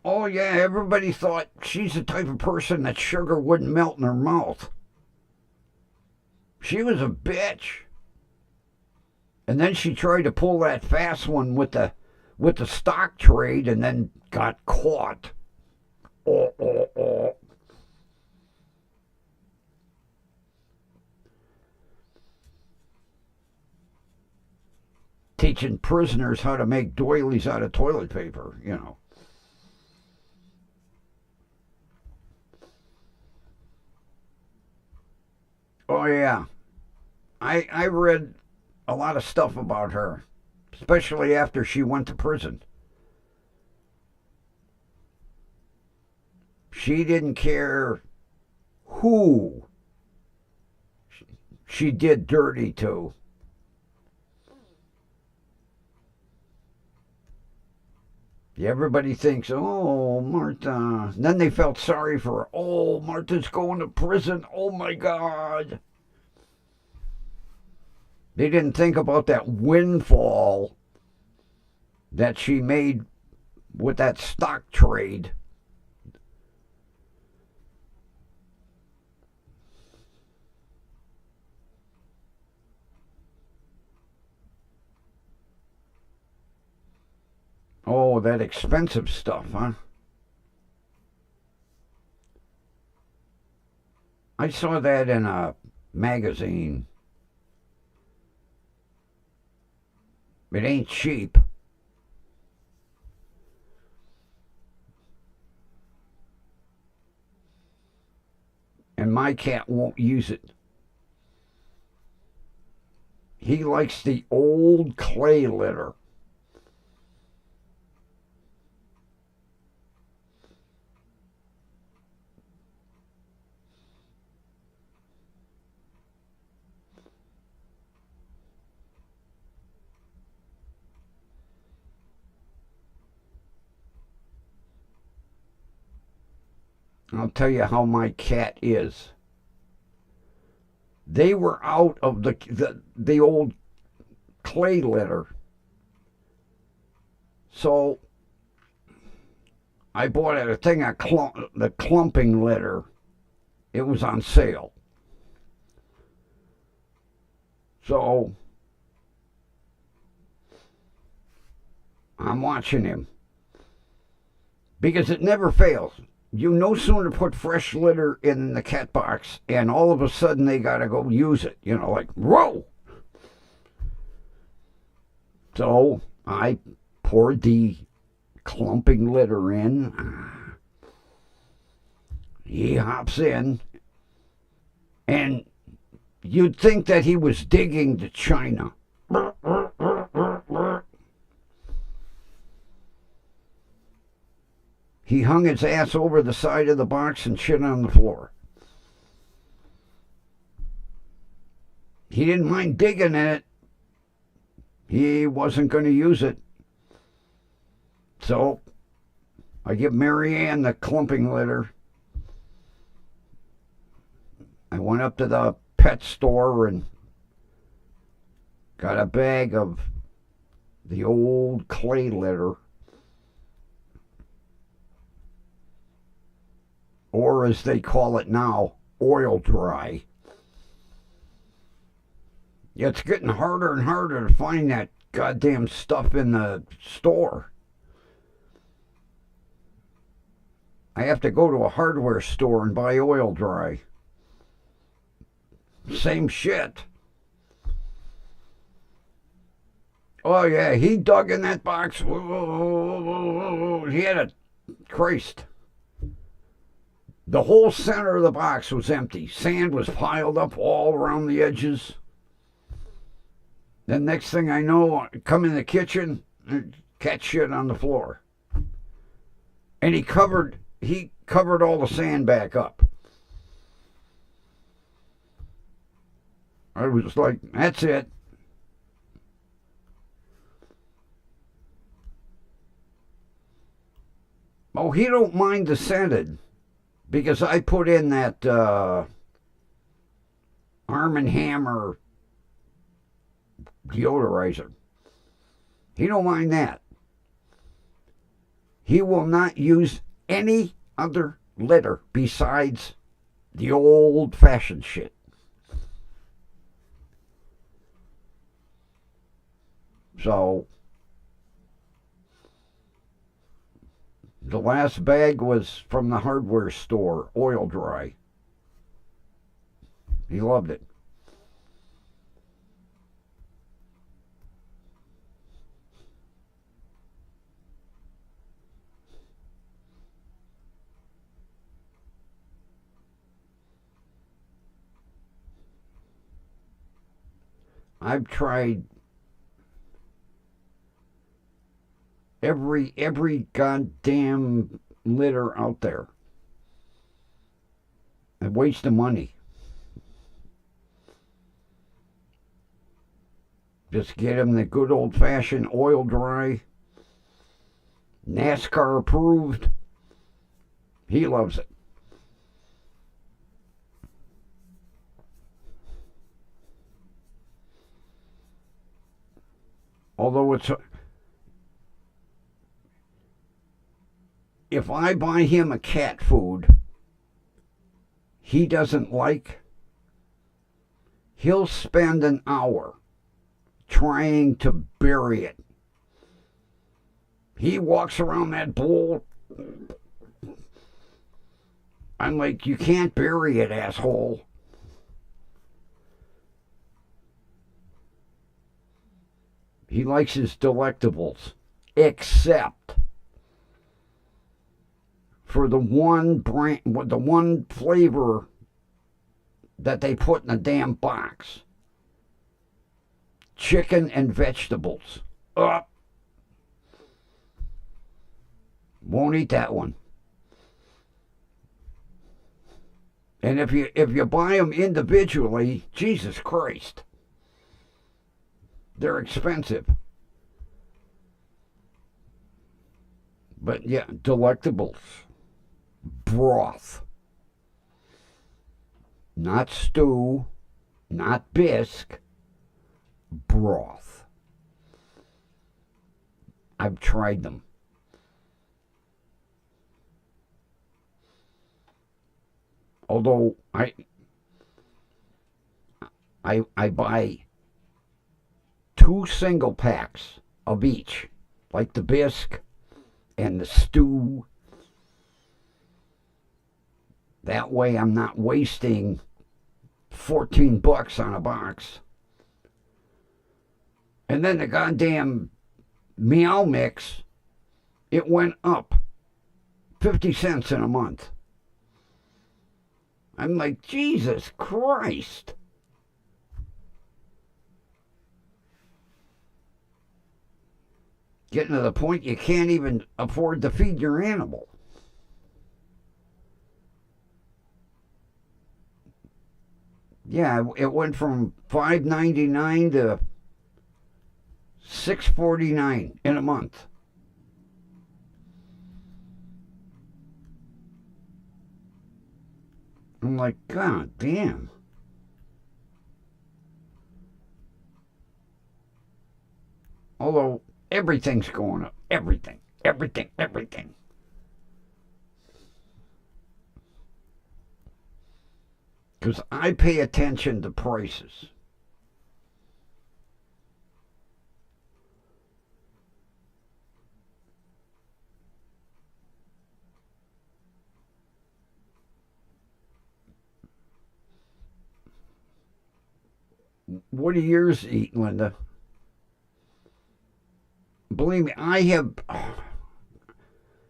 Oh, yeah, everybody thought she's the type of person that sugar wouldn't melt in her mouth. She was a bitch. And then she tried to pull that fast one with the stock trade and then got caught. Oh. Teaching prisoners how to make doilies out of toilet paper, you know. Oh, yeah. I read a lot of stuff about her, especially after she went to prison. She didn't care who she did dirty to. Everybody thinks, oh, Martha. Then they felt sorry for her. Oh, Martha's going to prison. Oh, my God. They didn't think about that windfall that she made with that stock trade. Oh, that expensive stuff, huh? I saw that in a magazine. It ain't cheap. And my cat won't use it. He likes the old clay litter. I'll tell you how my cat is. They were out of the old clay litter. So I bought a thing of the clumping litter. It was on sale. So I'm watching him because it never fails. You no sooner put fresh litter in the cat box, and all of a sudden they got to go use it. You know, like, whoa! So I poured the clumping litter in. He hops in, and you'd think that he was digging the china. He hung his ass over the side of the box and shit on the floor. He didn't mind digging in it. He wasn't going to use it. So I give Mary Ann the clumping litter. I went up to the pet store and got a bag of the old clay litter. Or as they call it now, oil dry. It's getting harder and harder to find that goddamn stuff in the store. I have to go to a hardware store and buy oil dry. Same shit. Oh yeah, he dug in that box. He had a Christ. The whole center of the box was empty. Sand was piled up all around the edges. Then next thing I know, I come in the kitchen, cat shit on the floor. And he covered all the sand back up. I was like, that's it. Oh, he don't mind the scented because I put in that Arm & Hammer deodorizer. He don't mind that. He will not use any other litter besides the old-fashioned shit. So the last bag was from the hardware store, oil dry. He loved it. I've tried every goddamn litter out there. A waste of money. Just get him the good old-fashioned oil dry, NASCAR approved. He loves it. Although if I buy him a cat food he doesn't like, he'll spend an hour trying to bury it. He walks around that bowl. I'm like, you can't bury it, asshole. He likes his delectables, except for the one flavor that they put in the damn box. Chicken and vegetables. Won't eat that one. And if you buy them individually, Jesus Christ, they're expensive. But yeah, delectables. Broth. Not stew, not bisque, broth. I've tried them. Although I buy 2 single packs of each, like the bisque and the stew. That way I'm not wasting $14 on a box. And then the goddamn Meow Mix, it went up 50 cents in a month. I'm like, Jesus Christ. Getting to the point you can't even afford to feed your animal. Yeah, it went from $5.99 to $6.49 in a month. I'm like, God damn. Although everything's going up. Everything. Because I pay attention to prices. What do yours eat, Linda? Believe me, I have...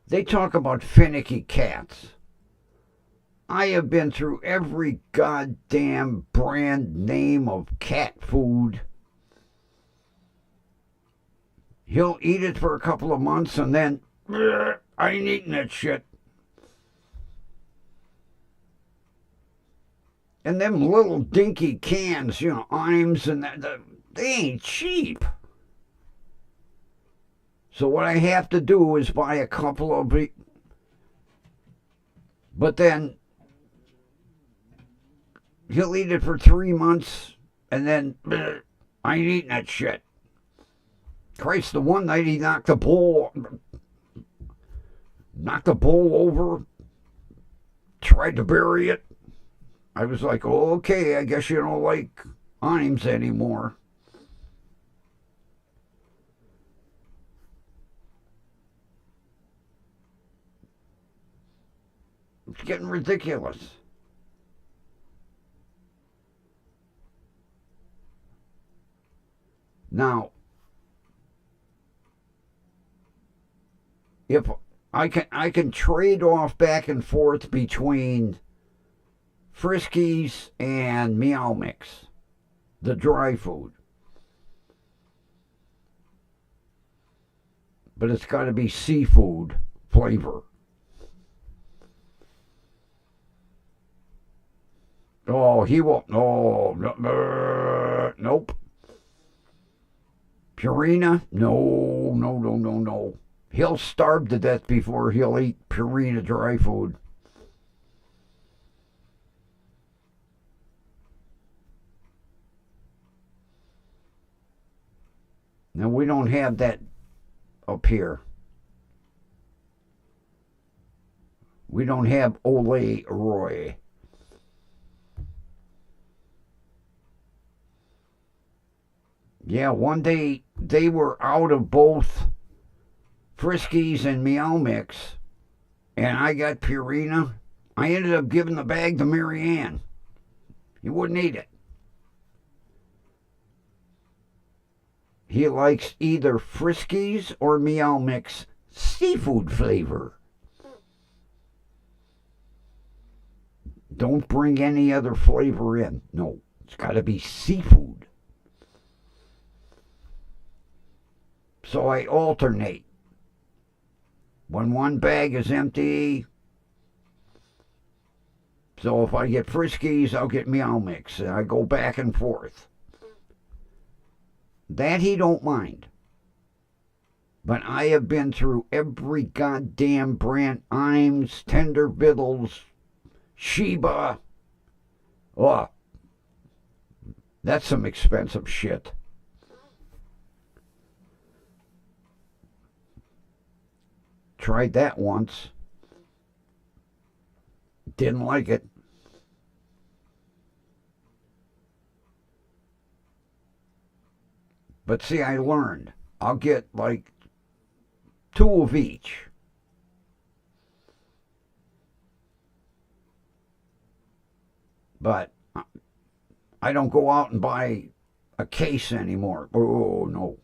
They talk about finicky cats. I have been through every goddamn brand name of cat food. He'll eat it for a couple of months and then, I ain't eating that shit. And them little dinky cans, Imes and that, they ain't cheap. So what I have to do is buy a couple of... But then he'll eat it for 3 months and then, I ain't eating that shit. Christ, the one night he knocked the bowl over, tried to bury it. I was like, oh, okay, I guess you don't like Imes anymore. It's getting ridiculous. Now, if I can trade off back and forth between Friskies and Meow Mix, the dry food. but it's got to be seafood flavor. Oh, he won't. Oh, no, nope. Purina? No, no, no, no, no. He'll starve to death before he'll eat Purina dry food. Now, we don't have that up here. We don't have Ole Roy. Yeah, one day they were out of both Friskies and Meow Mix, and I got Purina. I ended up giving the bag to Mary Ann. He wouldn't eat it. He likes either Friskies or Meow Mix seafood flavor. Don't bring any other flavor in. No, it's got to be seafood. So I alternate. When one bag is empty, so if I get Friskies, I'll get Meow Mix. I go back and forth. That he don't mind. But I have been through every goddamn brand. Imes, Tender Vittles, Sheba. Oh, that's some expensive shit. Tried that once. Didn't like it. But see, I learned. I'll get like 2 of each. But I don't go out and buy a case anymore. Oh, no.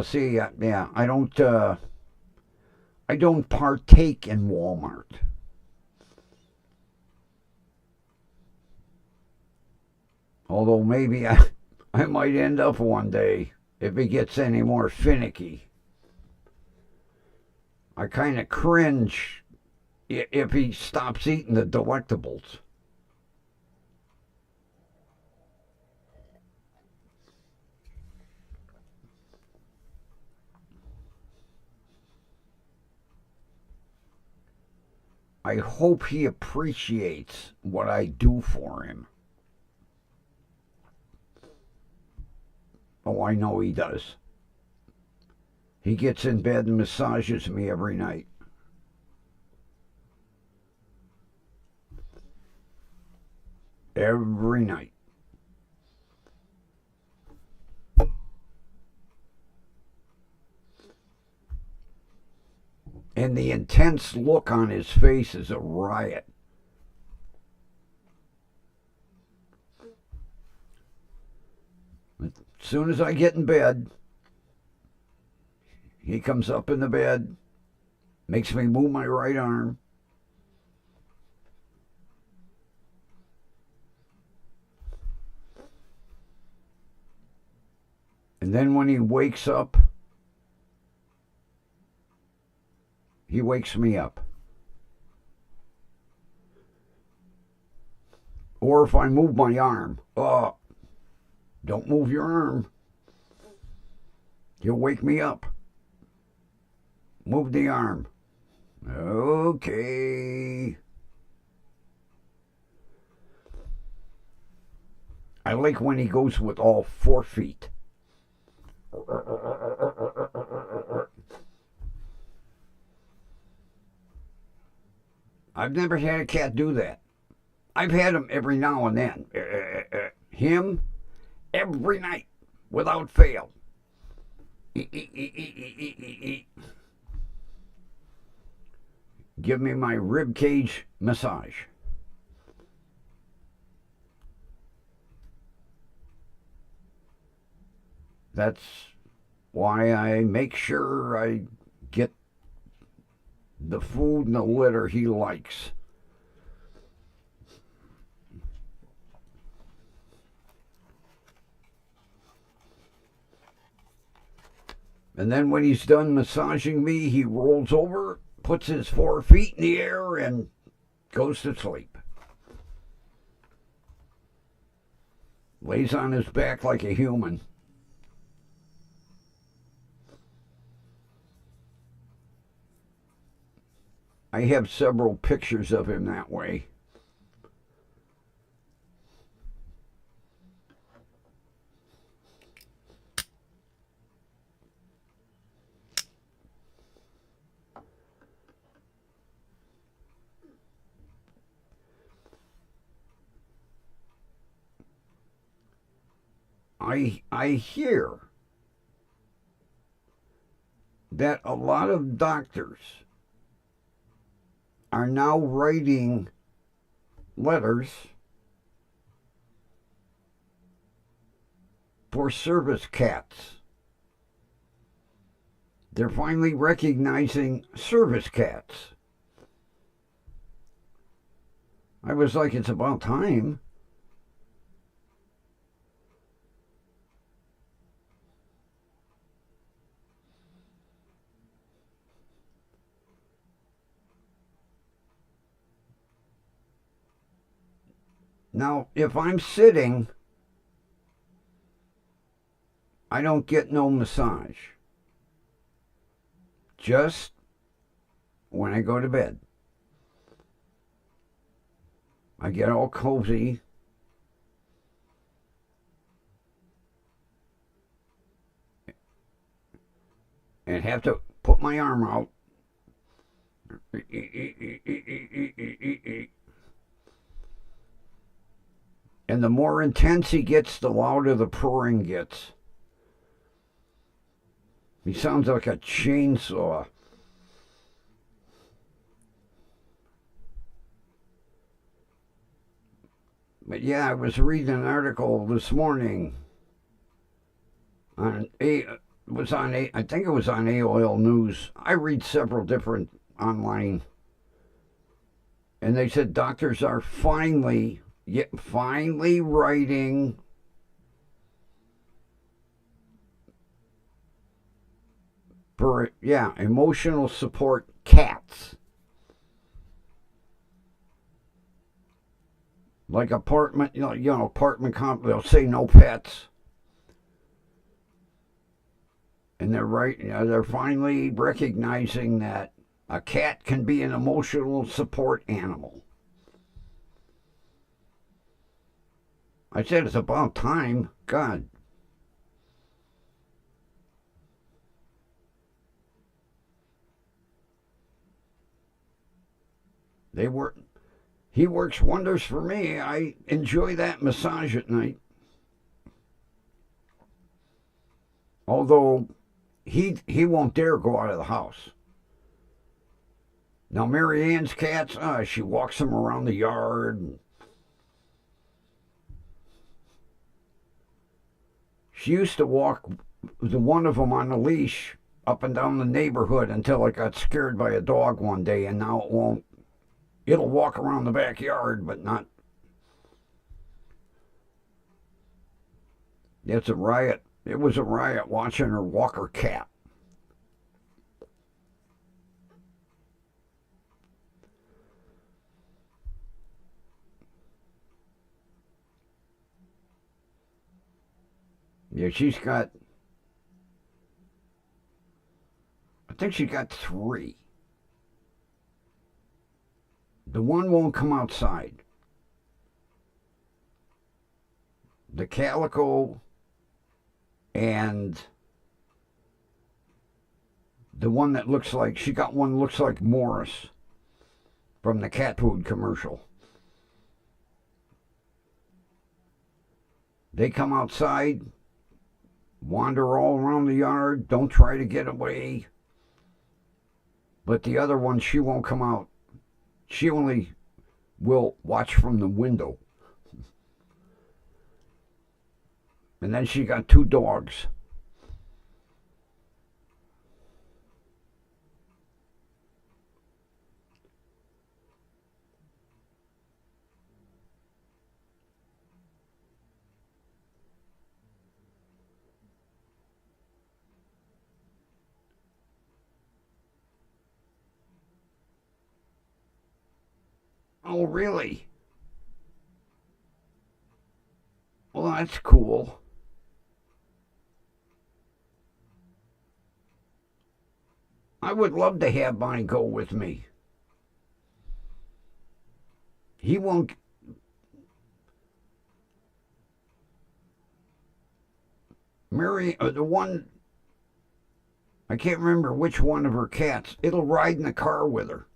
See, yeah, I don't partake in Walmart. Although maybe I might end up one day if it gets any more finicky. I kind of cringe if he stops eating the delectables. I hope he appreciates what I do for him. Oh, I know he does. He gets in bed and massages me every night. Every night. And the intense look on his face is a riot. As soon as I get in bed, he comes up in the bed, makes me move my right arm. And then when he wakes up, he wakes me up. Or if I move my arm, oh, don't move your arm. He'll wake me up. Move the arm. Okay. I like when he goes with all 4 feet. I've never had a cat do that. I've had him every now and then. Him, every night, without fail. Give me my rib cage massage. That's why I make sure I get the food and the litter he likes. And then when he's done massaging me, he rolls over, puts his 4 feet in the air, and goes to sleep. Lays on his back like a human. I have several pictures of him that way. I hear that a lot of doctors are now writing letters for service cats. They're finally recognizing service cats. I was like, it's about time. Now, if I'm sitting, I don't get no massage. Just when I go to bed. I get all cozy. And have to put my arm out. And the more intense he gets, the louder the purring gets. He sounds like a chainsaw. But yeah, I was reading an article this morning on I think it was on AOL News. I read several different online, and they said doctors are finally writing for emotional support cats. Like apartment, apartment they'll say no pets. And they're finally recognizing that a cat can be an emotional support animal. I said it's about time. God. He works wonders for me. I enjoy that massage at night. Although he won't dare go out of the house. Now Mary Ann's cats, she walks them around the yard. She used to walk the one of them on a leash up and down the neighborhood until it got scared by a dog one day, and now it won't. It'll walk around the backyard, but not. It's a riot. It was a riot watching her walk her cat. Yeah, I think she's got 3. The one won't come outside. The calico and the one that looks like, she got one that looks like Morris from the cat food commercial. They come outside, wander all around the yard, don't try to get away. But the other one, she won't come out. She only will watch from the window. And then she got 2 dogs. Oh, really? Well, that's cool. I would love to have mine go with me. He won't. Mary, the one, I can't remember which one of her cats, it'll ride in the car with her.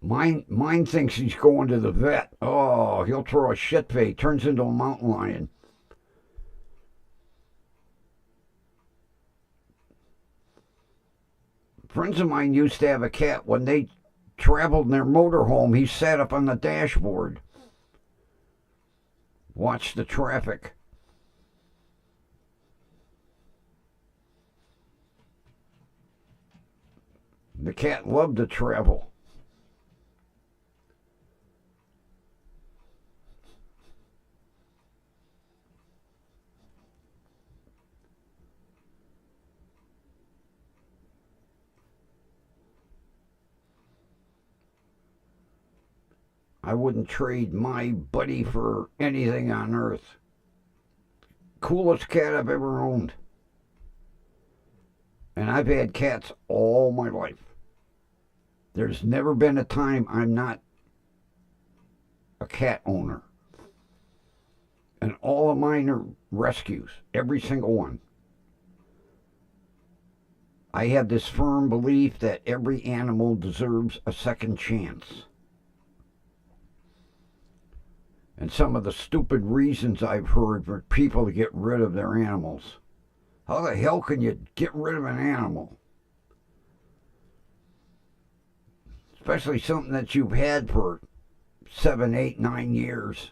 Mine thinks he's going to the vet. Oh, he'll throw a shit fit, turns into a mountain lion. Friends of mine used to have a cat. When they traveled in their motorhome, he sat up on the dashboard, watched the traffic. The cat loved to travel. I wouldn't trade my buddy for anything on earth. Coolest cat I've ever owned. And I've had cats all my life. There's never been a time I'm not a cat owner. And all of mine are rescues, every single one. I have this firm belief that every animal deserves a second chance. And some of the stupid reasons I've heard for people to get rid of their animals. How the hell can you get rid of an animal? Especially something that you've had for 7, 8, 9 years.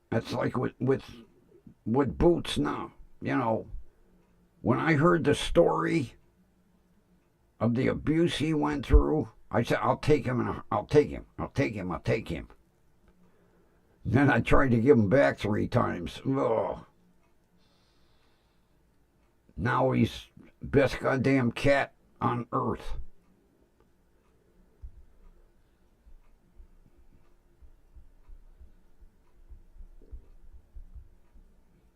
That's like with Boots now. You know, when I heard the story of the abuse he went through, I said, I'll take him and I'll take him. I'll take him. I'll take him. Then I tried to give him back 3 times. Ugh. Now he's best goddamn cat on earth.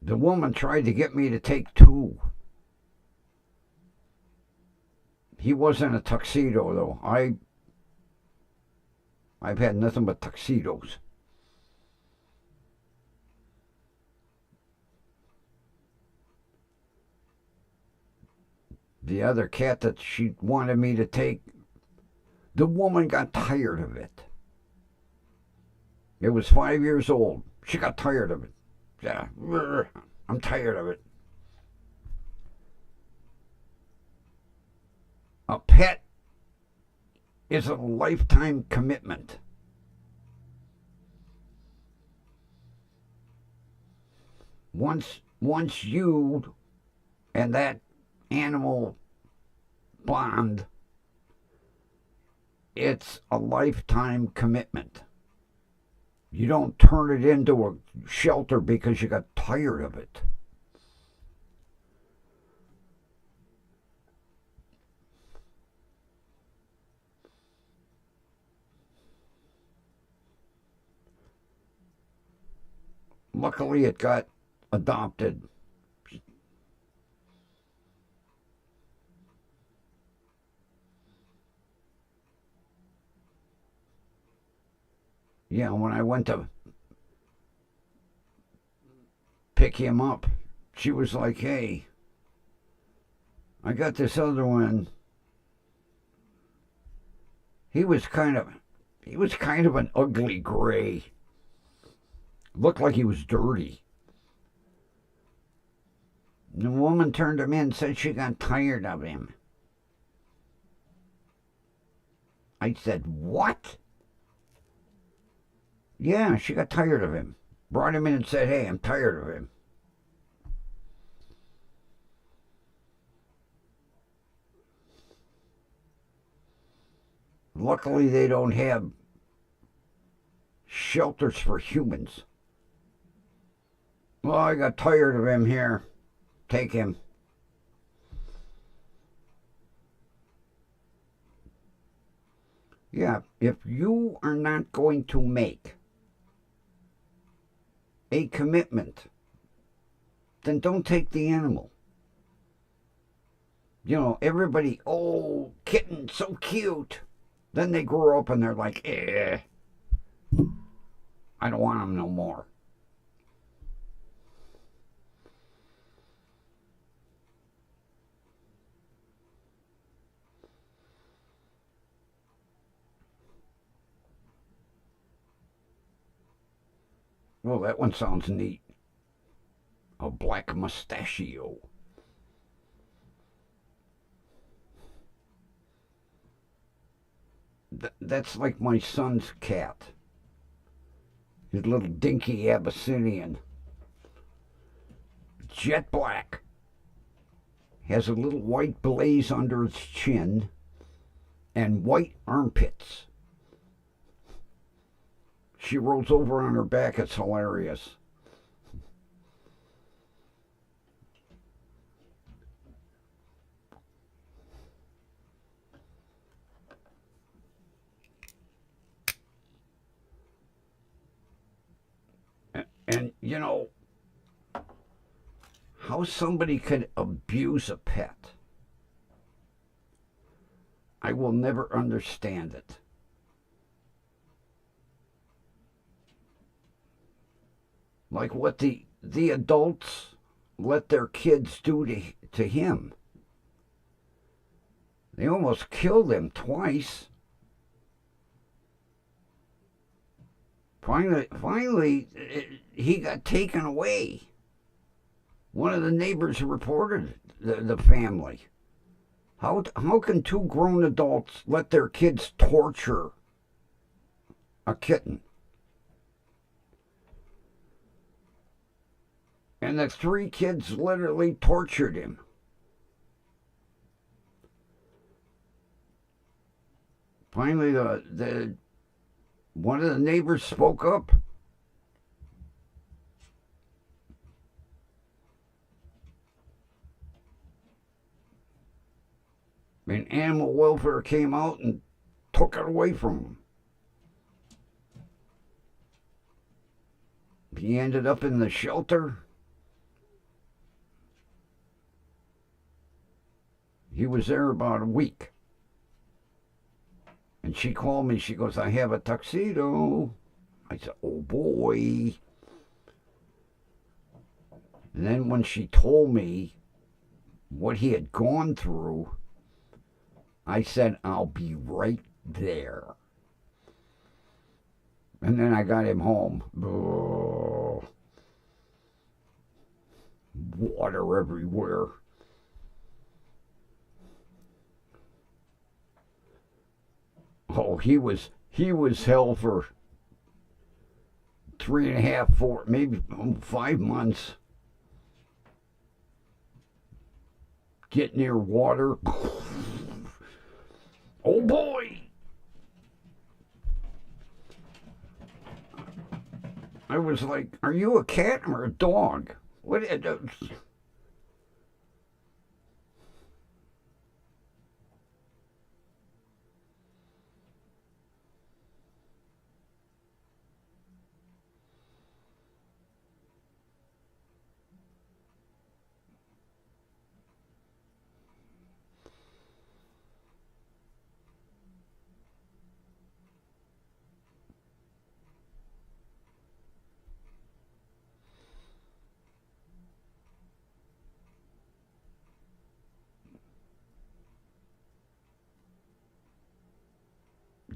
The woman tried to get me to take 2. He wasn't a tuxedo though. I've had nothing but tuxedos. The other cat that she wanted me to take, the woman got tired of it. It was 5 years old. She got tired of it. Yeah, I'm tired of it. A pet is a lifetime commitment. Once you and that animal bond, it's a lifetime commitment. You don't turn it into a shelter because you got tired of it. Luckily, it got adopted. Yeah, when I went to pick him up, she was like, hey, I got this other one. He was kind of an ugly gray. Looked like he was dirty. The woman turned him in and said she got tired of him. I said, what? Yeah, she got tired of him. Brought him in and said, hey, I'm tired of him. Luckily, they don't have shelters for humans. Well, I got tired of him here. Take him. Yeah, if you are not going to make a commitment, then don't take the animal. You know, everybody, oh, kitten, so cute. Then they grow up and they're like, I don't want them no more. Well, that one sounds neat. A black mustachio. That's like my son's cat. His little dinky Abyssinian. Jet black. Has a little white blaze under its chin and white armpits. She rolls over on her back. It's hilarious. And you know, how somebody could abuse a pet, I will never understand it. Like what the adults let their kids do to him. They almost killed him twice. Finally, he got taken away. One of the neighbors reported the family. How can two grown adults let their kids torture a kitten? And the three kids literally tortured him. Finally, the one of the neighbors spoke up. And animal welfare came out and took it away from him. He ended up in the shelter. He was there about a week. And she called me. She goes, I have a tuxedo. I said, oh boy. And then when she told me what he had gone through, I said, I'll be right there. And then I got him home. Oh, water everywhere. Oh, he was hell for 3.5, 4, maybe 5 months. Get near water. Oh boy! I was like, are you a cat or a dog? What?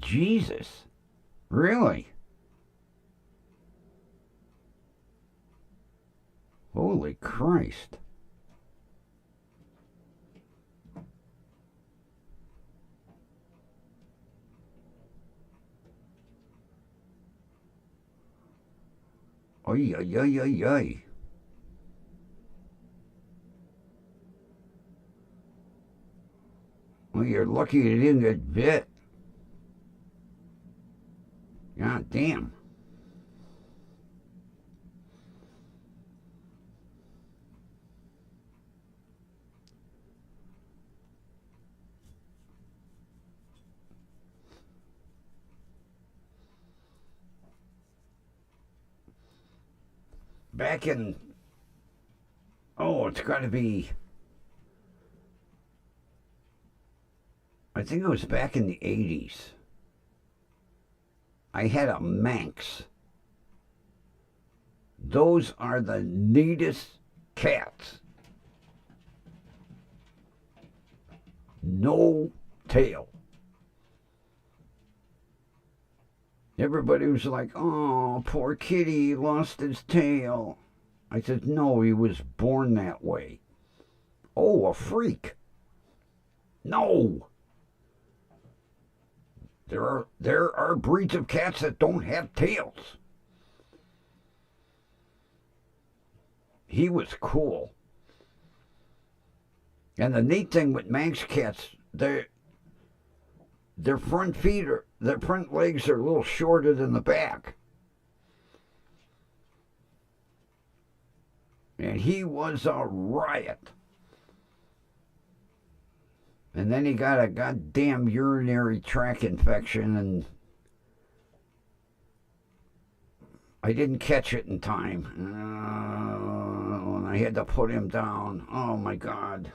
Jesus. Really? Holy Christ. Ay, ay, ay, ay, ay. Well, you're lucky you didn't get bit. God damn. back in, it's got to be, I think it was back in the 80s. I had a Manx. Those are the neatest cats. No tail. Everybody was like, oh, poor kitty, lost his tail. I said, no, he was born that way. Oh, a freak. No. There are breeds of cats that don't have tails. He was cool. And the neat thing with Manx cats, their front legs are a little shorter than the back. And he was a riot. And then he got a goddamn urinary tract infection, and I didn't catch it in time. And I had to put him down. Oh my God.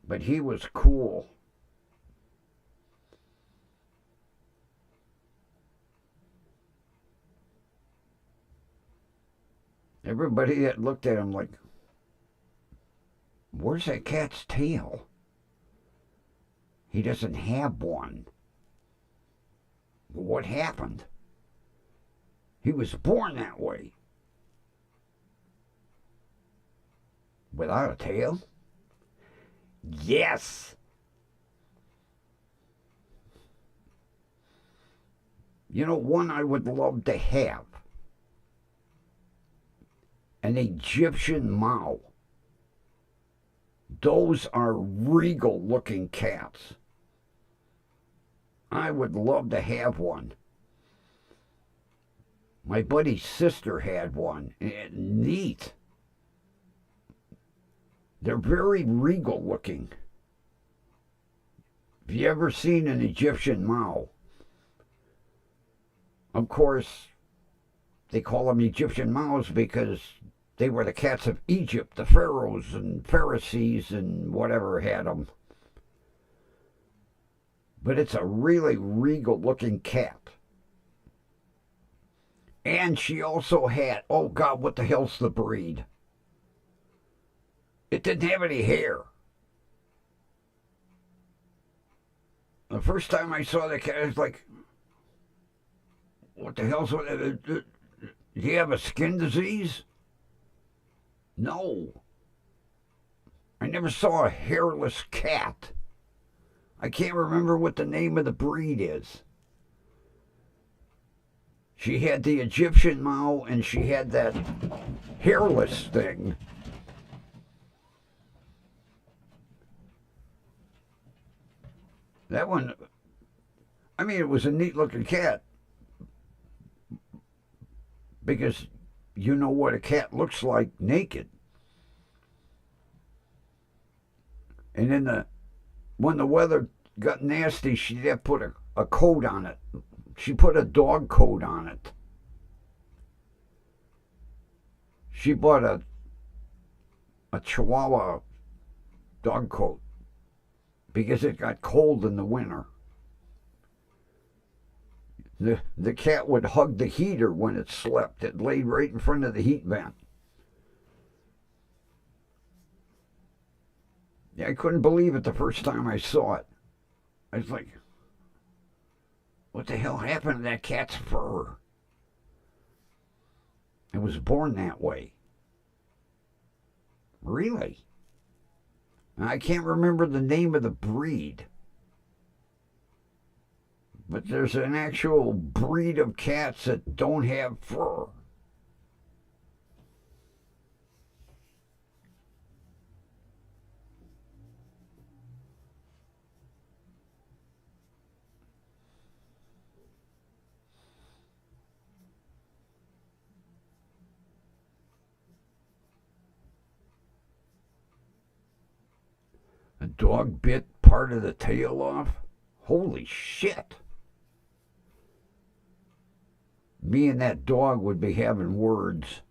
But he was cool. Everybody that looked at him like, where's that cat's tail? He doesn't have one. What happened? He was born that way. Without a tail? Yes. You know, one I would love to have. An Egyptian Mao. Those are regal looking cats. I would love to have one. My buddy's sister had one. Neat. They're very regal looking. Have you ever seen an Egyptian Mao? Of course, they call them Egyptian Maos because they were the cats of Egypt, the pharaohs and Pharisees and whatever had them. But it's a really regal looking cat. And she also had, oh God, what the hell's the breed? It didn't have any hair. The first time I saw the cat, I was like, what the hell's with it? Did he have a skin disease? No. I never saw a hairless cat. I can't remember what the name of the breed is. She had the Egyptian Mao and she had that hairless thing. That one, I mean, it was a neat looking cat. Because you know what a cat looks like naked. And then when the weather got nasty, she'd have to put a coat on it. She put a dog coat on it. She bought a Chihuahua dog coat because it got cold in the winter. The cat would hug the heater when it slept. It laid right in front of the heat vent. Yeah, I couldn't believe it the first time I saw it. I was like, what the hell happened to that cat's fur? It was born that way. Really? I can't remember the name of the breed. But there's an actual breed of cats that don't have fur. A dog bit part of the tail off? Holy shit. me and that dog would be having words.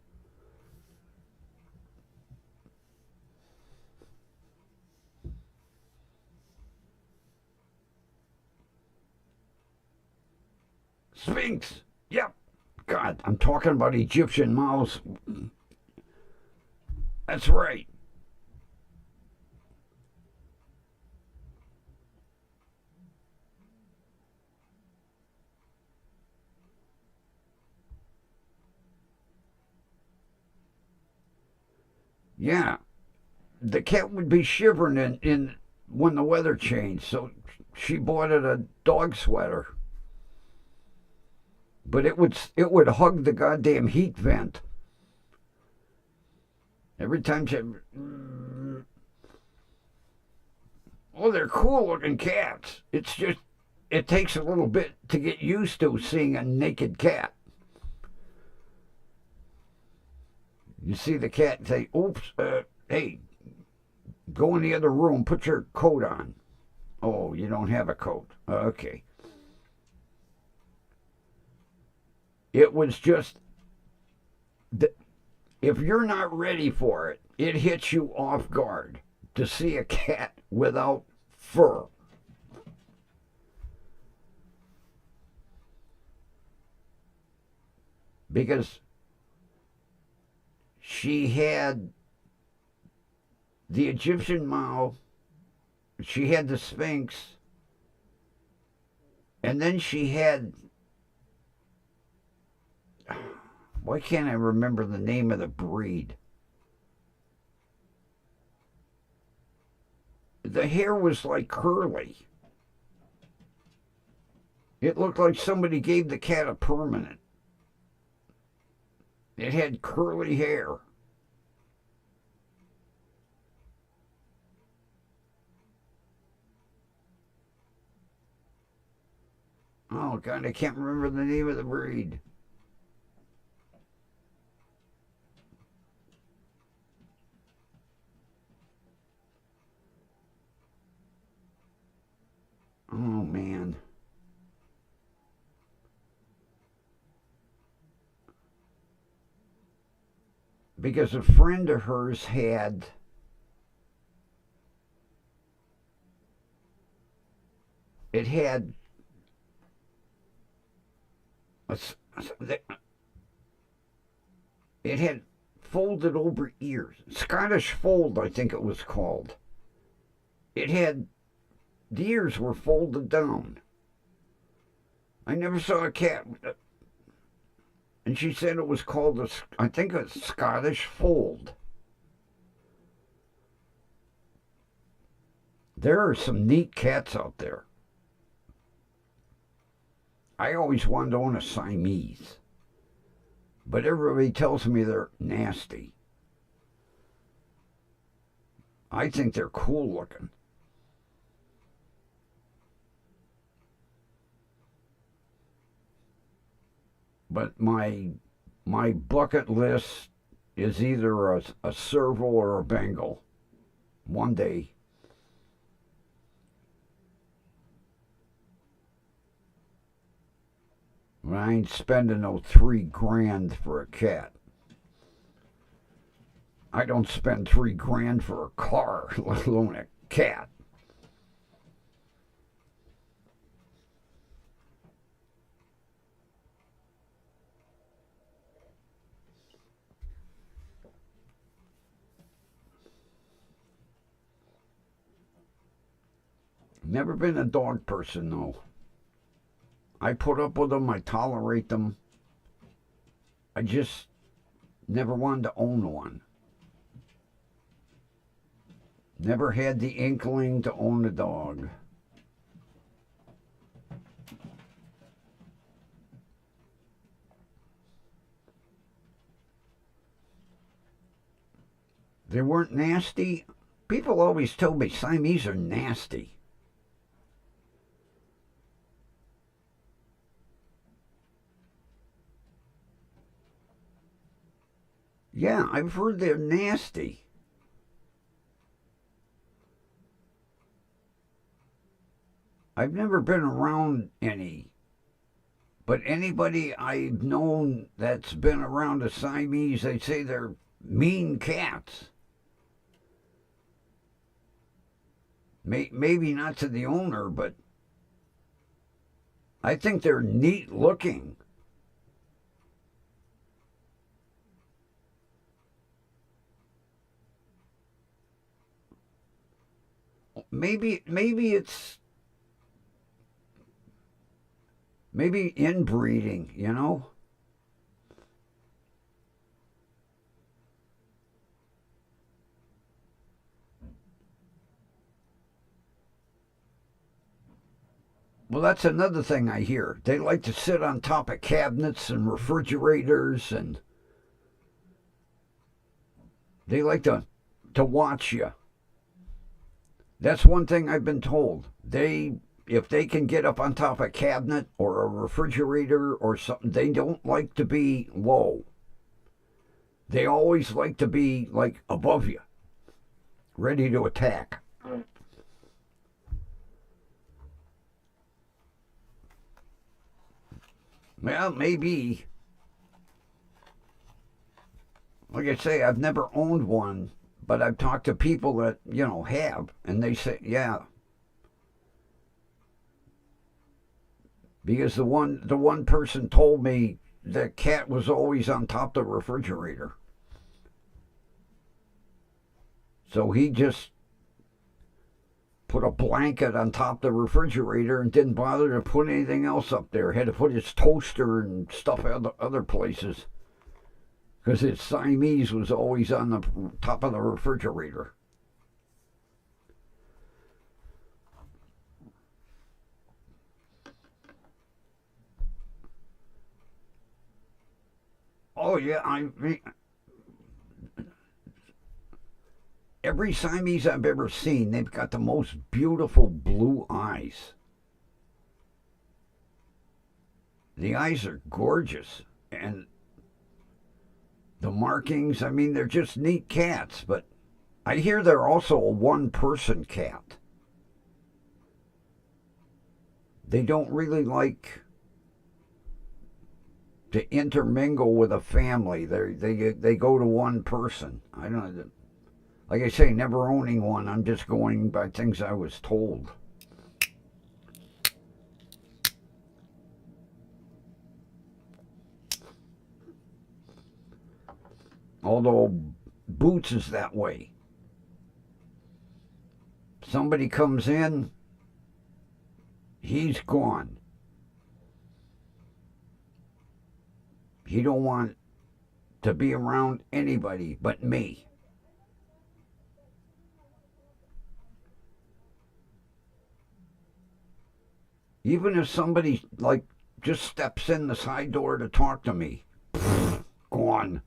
Sphinx. Yep. God, I'm talking about Egyptian mouse. That's right. Yeah. The cat would be shivering in when the weather changed, so she bought it a dog sweater. But it would hug the goddamn heat vent every time she. Oh, they're cool looking cats. It's just it takes a little bit to get used to seeing a naked cat. You see the cat and say, "Oops, hey, go in the other room. Put your coat on." Oh, you don't have a coat. Okay. It was just if you're not ready for it, it hits you off guard to see a cat without fur. Because she had the Egyptian Mao, she had the Sphinx, and then she had. Why can't I remember the name of the breed? The hair was like curly. It looked like somebody gave the cat a permanent. It had curly hair. Oh, God, I can't remember the name of the breed. Oh, man. Because a friend of hers had. It had. A, it had folded over ears. Scottish fold, I think it was called. It had. The ears were folded down. I never saw a cat. And she said it was called, I think, a Scottish fold. There are some neat cats out there. I always wanted to own a Siamese, but everybody tells me they're nasty. I think they're cool looking. But my bucket list is either a serval or a Bengal. One day. I ain't spending no $3 grand for a cat. I don't spend $3 grand for a car, let alone a cat. Never been a dog person though. I put up with them. I tolerate them. I just never wanted to own one. Never had the inkling to own a dog. They weren't nasty. People always told me Siamese are nasty. Yeah, I've heard they're nasty. I've never been around any But anybody I've known that's been around a Siamese, they say they're mean cats. Maybe not to the owner, but I think they're neat looking. Maybe it's maybe inbreeding, you know? Well, that's another thing I hear. They like to sit on top of cabinets and refrigerators, and they like to watch you. That's one thing I've been told. If they can get up on top of a cabinet or a refrigerator or something, they don't like to be low. They always like to be like above you, ready to attack. Well, maybe. Like I say, I've never owned one, but I've talked to people that, have, and they say, yeah. Because the one person told me the cat was always on top of the refrigerator. So he just put a blanket on top of the refrigerator and didn't bother to put anything else up there. Had to put his toaster and stuff other places because his Siamese was always on the top of the refrigerator. Oh yeah, I mean, every Siamese I've ever seen, they've got the most beautiful blue eyes. The eyes are gorgeous, and the markings. I mean, they're just neat cats. But I hear they're also a one-person cat. They don't really like to intermingle with a family. They go to one person. I don't know. Like I say, never owning one. I'm just going by things I was told. Although Boots is that way. Somebody comes in, he's gone. He don't want to be around anybody but me. Even if somebody like just steps in the side door to talk to me, gone.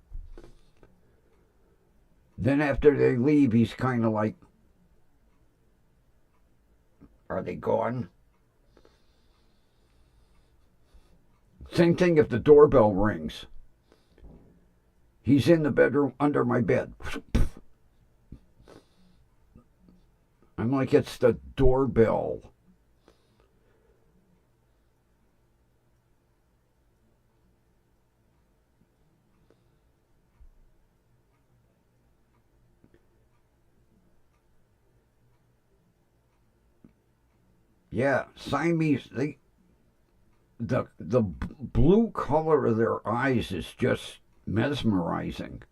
Then after they leave, he's kind of like, are they gone? Same thing if the doorbell rings. He's in the bedroom under my bed. I'm like, it's the doorbell. Yeah, Siamese. The blue color of their eyes is just mesmerizing.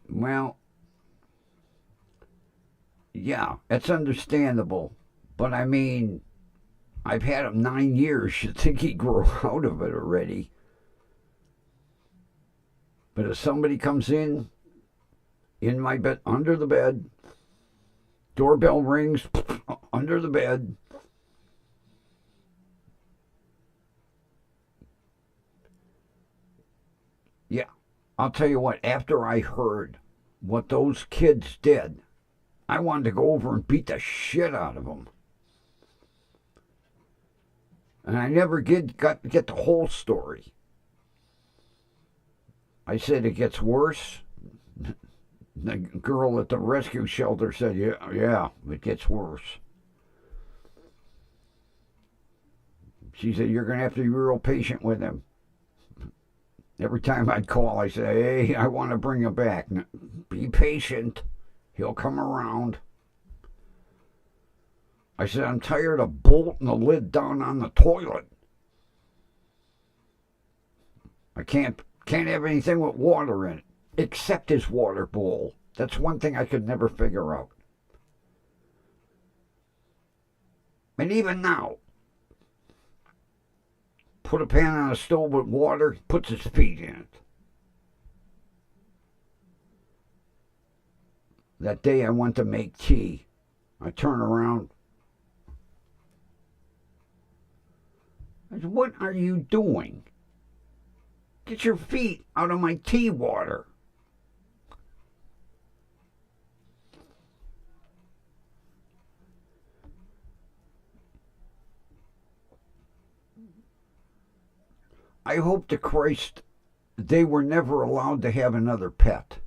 Well, yeah, it's understandable, but I mean, I've had him 9 years. You'd think he'd grow out of it already. But if somebody comes in my bed, under the bed, doorbell rings, under the bed. Yeah, I'll tell you what, after I heard what those kids did, I wanted to go over and beat the shit out of them. And I never got to get the whole story. I said it gets worse. The girl at the rescue shelter said, yeah, it gets worse. She said, you're going to have to be real patient with him. Every time I'd call, I say, hey, I want to bring him back. Be patient. He'll come around. I said, I'm tired of bolting the lid down on the toilet. I can't have anything with water in it, except his water bowl. That's one thing I could never figure out. And even now, put a pan on a stove with water, he puts his feet in it. That day I went to make tea. I turn around. I said, what are you doing? Get your feet out of my tea water. I hope to Christ they were never allowed to have another pet.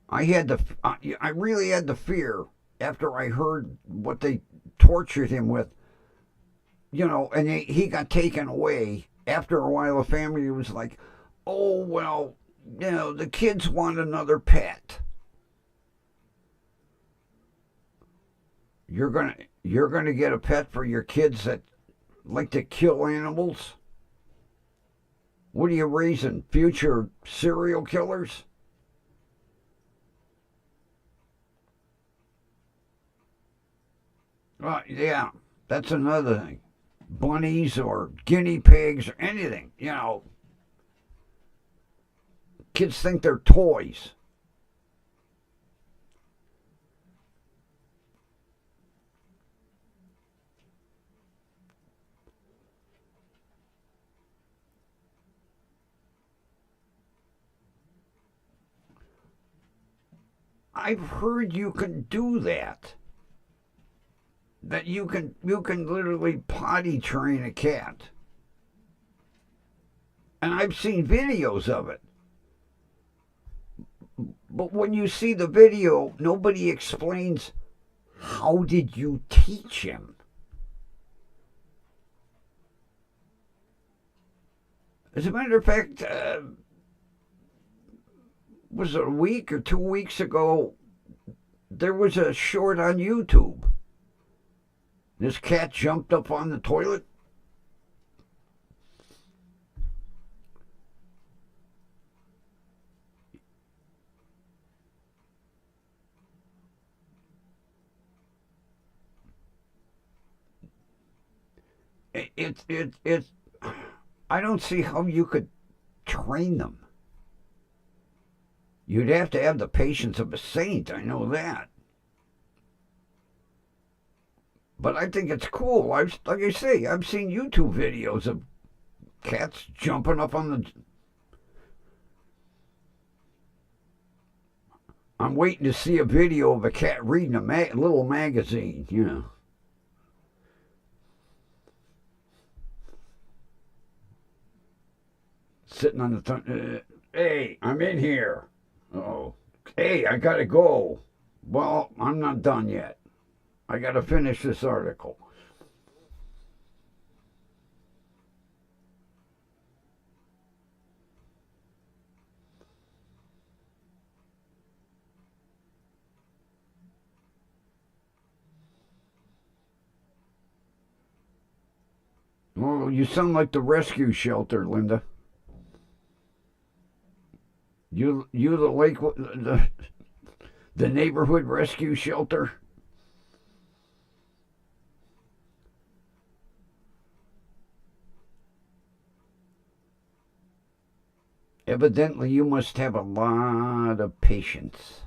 I really had the fear after I heard what they tortured him with, and he got taken away. After a while, the family was like, oh, well, the kids want another pet. You're gonna get a pet for your kids that like to kill animals? What are you raising? Future serial killers? Yeah, that's another thing. Bunnies or guinea pigs or anything, Kids think they're toys. I've heard you can do that. That you can literally potty train a cat. And I've seen videos of it. But when you see the video, nobody explains how did you teach him? As a matter of fact, was it a week or 2 weeks ago, there was a short on YouTube. This cat jumped up on the toilet. It I don't see how you could train them. You'd have to have the patience of a saint, I know that. But I think it's cool. Like I say, I've seen YouTube videos of cats jumping up on the. I'm waiting to see a video of a cat reading a little magazine, Sitting on the. Hey, I'm in here. Oh, hey, I gotta go. Well, I'm not done yet. I gotta finish this article. Oh, you sound like the rescue shelter, Linda. You the lake the neighborhood rescue shelter. Evidently, you must have a lot of patience.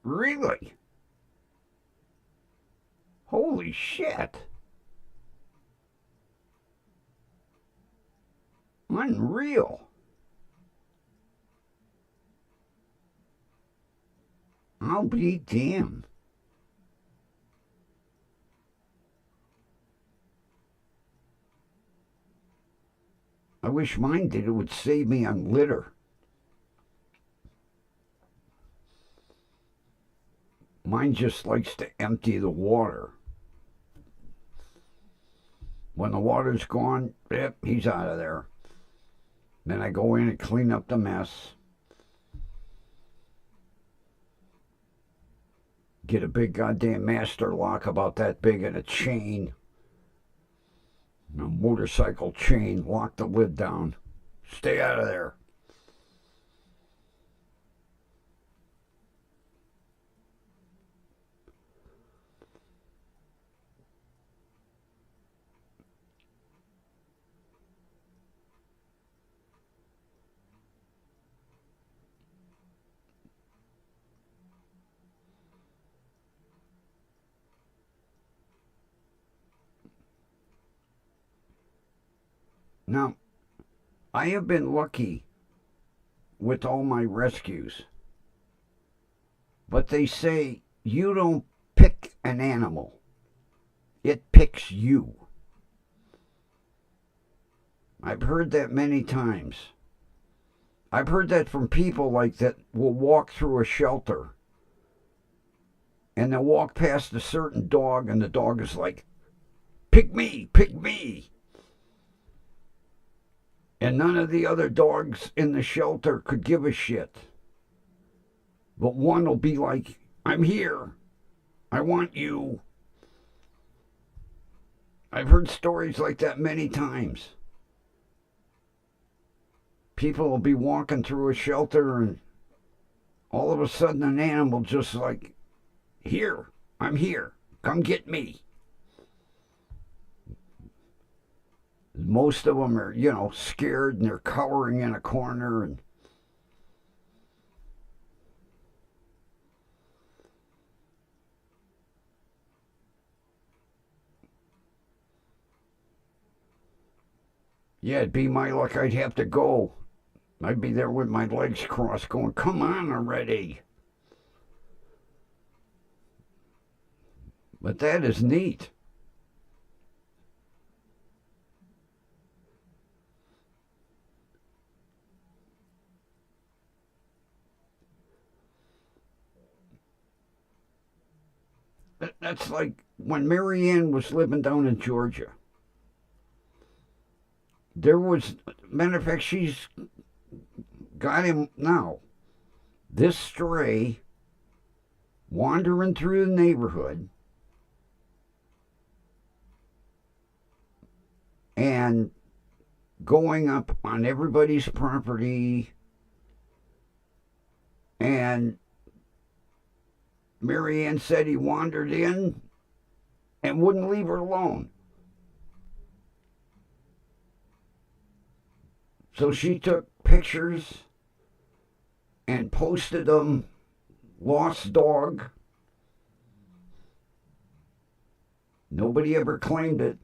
Really? Holy shit. Unreal. I'll be damned. I wish mine did. It would save me on litter. Mine just likes to empty the water. When the water's gone, yep, he's out of there. Then I go in and clean up the mess. Get a big goddamn master lock about that big and a chain. A motorcycle chain. Lock the lid down. Stay out of there. Now, I have been lucky with all my rescues. But they say you don't pick an animal, it picks you. I've heard that many times. I've heard that from people like that will walk through a shelter and they'll walk past a certain dog and the dog is like, pick me, pick me. And none of the other dogs in the shelter could give a shit. But one will be like, I'm here. I want you. I've heard stories like that many times. People will be walking through a shelter and all of a sudden an animal just like, here, I'm here. Come get me. Most of them are, scared and they're cowering in a corner and yeah, it'd be my luck. I'd have to go. I'd be there with my legs crossed going, come on already. But that is neat. That's like when Marianne was living down in Georgia. There was, matter of fact, she's got him now. This stray wandering through the neighborhood and going up on everybody's property, and Marianne said he wandered in and wouldn't leave her alone. So she took pictures and posted them. Lost dog. Nobody ever claimed it.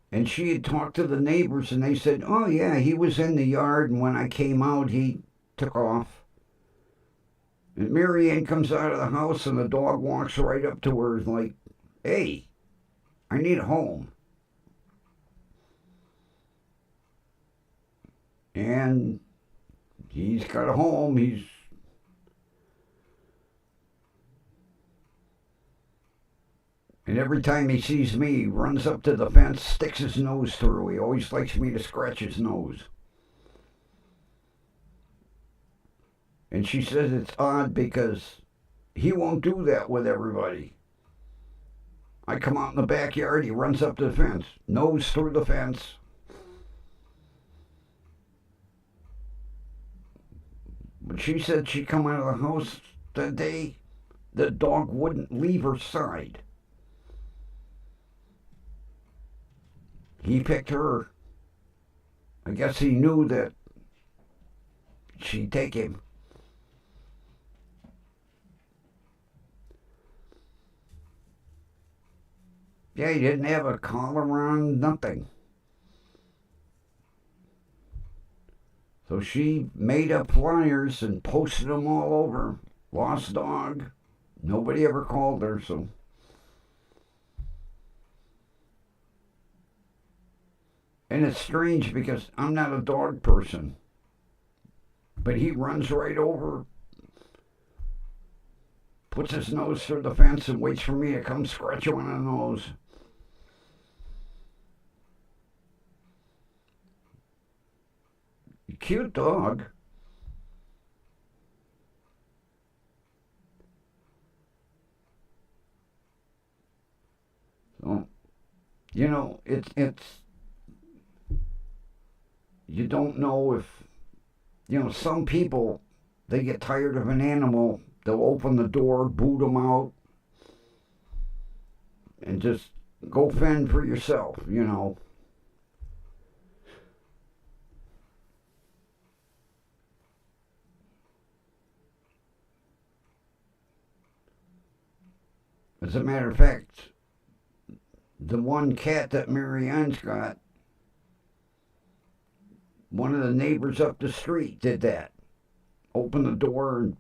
And she had talked to the neighbors and they said, oh yeah, he was in the yard and when I came out he took off. And Marianne comes out of the house and the dog walks right up to her like, hey, I need a home. And he's got a home. And every time he sees me, he runs up to the fence, sticks his nose through. He always likes me to scratch his nose. And she says it's odd because he won't do that with everybody. I come out in the backyard, he runs up to the fence, nose through the fence. But she said she come out of the house that day, the dog wouldn't leave her side. He picked her. I guess he knew that she'd take him. Yeah, he didn't have a collar on, nothing. So she made up flyers and posted them all over. Lost dog. Nobody ever called her, so. And it's strange because I'm not a dog person. But he runs right over, puts his nose through the fence and waits for me to come scratch him on the nose. Cute dog. So, it's you don't know if some people, they get tired of an animal, they'll open the door, boot them out, and just go fend for yourself. As a matter of fact, the one cat that Marianne's got, one of the neighbors up the street did that. Opened the door and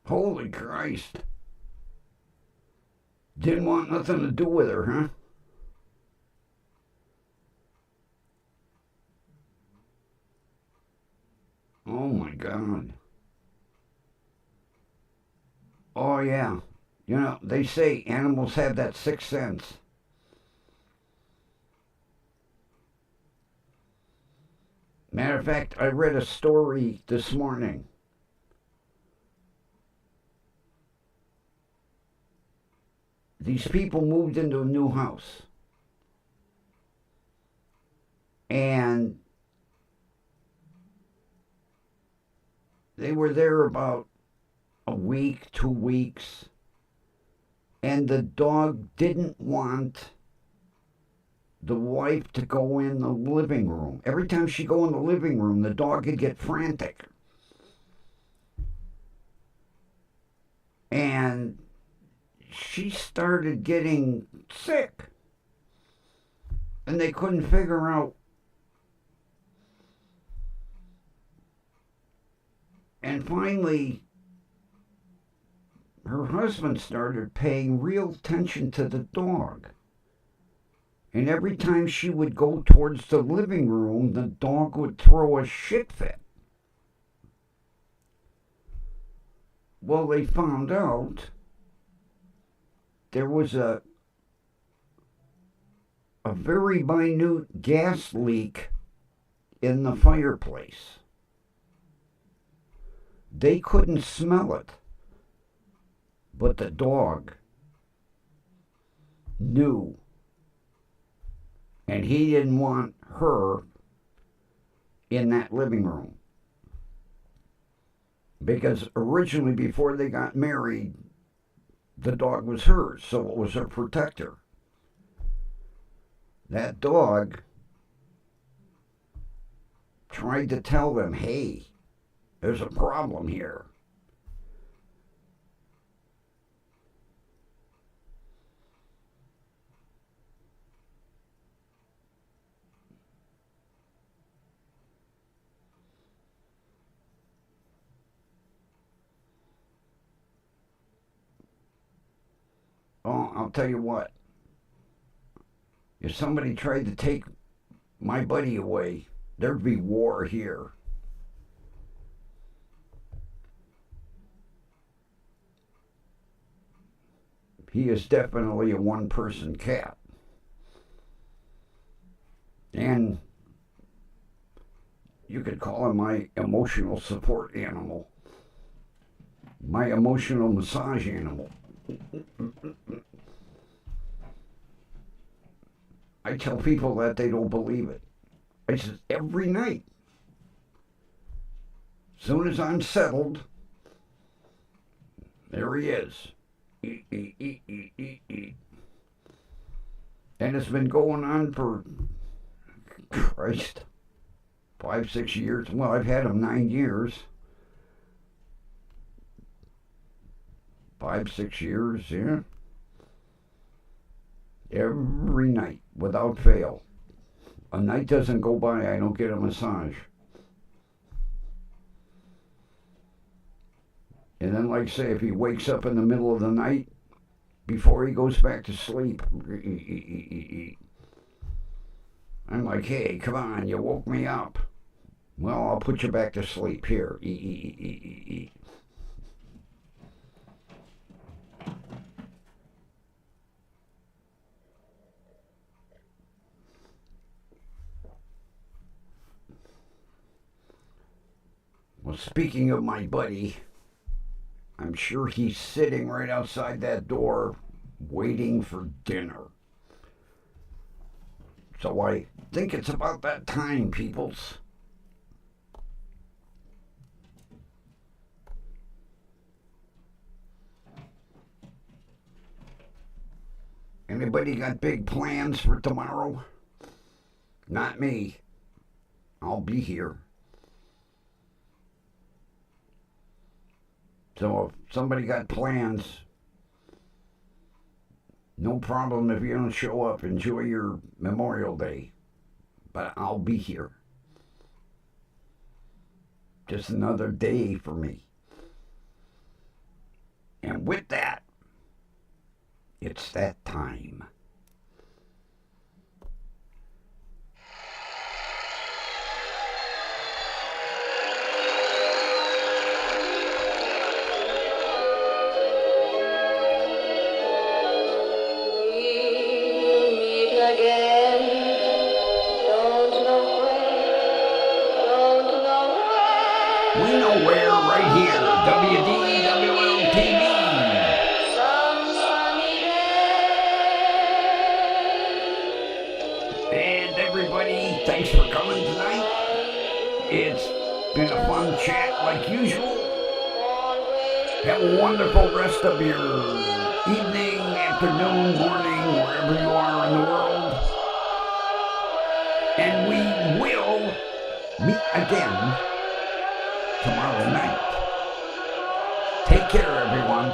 holy Christ. Didn't want nothing to do with her, huh? Oh my God. Oh yeah. They say animals have that sixth sense. Matter of fact, I read a story this morning. These people moved into a new house. And they were there about a week, 2 weeks. And the dog didn't want the wife to go in the living room. Every time she'd go in the living room, the dog would get frantic. And she started getting sick. And they couldn't figure out. And finally, her husband started paying real attention to the dog. And every time she would go towards the living room, the dog would throw a shit fit. Well, they found out there was a very minute gas leak in the fireplace. They couldn't smell it, but the dog knew. And he didn't want her in that living room. Because originally, before they got married, the dog was hers, so it was her protector. That dog tried to tell them, hey, there's a problem here. Oh, I'll tell you what. If somebody tried to take my buddy away, there'd be war here. He is definitely a one-person cat. And you could call him my emotional support animal, my emotional massage animal. I tell people that, they don't believe it. I said, every night, as soon as I'm settled, there he is. And it's been going on for, Christ, 5, 6 years. Well, I've had them 9 years. 5, 6 years, yeah. Every night, without fail. A night doesn't go by I don't get a massage. And then, like say, if he wakes up in the middle of the night, before he goes back to sleep, I'm like, hey, come on, you woke me up. Well, I'll put you back to sleep. Here. Well, speaking of my buddy, I'm sure he's sitting right outside that door waiting for dinner. So I think it's about that time, peoples. Anybody got big plans for tomorrow? Not me. I'll be here. So if somebody got plans, no problem if you don't show up. Enjoy your Memorial Day. But I'll be here. Just another day for me. And with that, it's that time. We know where, right here, WDWL TV. And everybody, thanks for coming tonight. It's been a fun chat like usual. Have a wonderful rest of your evening, afternoon, morning, wherever you are in the world. And we will meet again tomorrow night. Take care, everyone.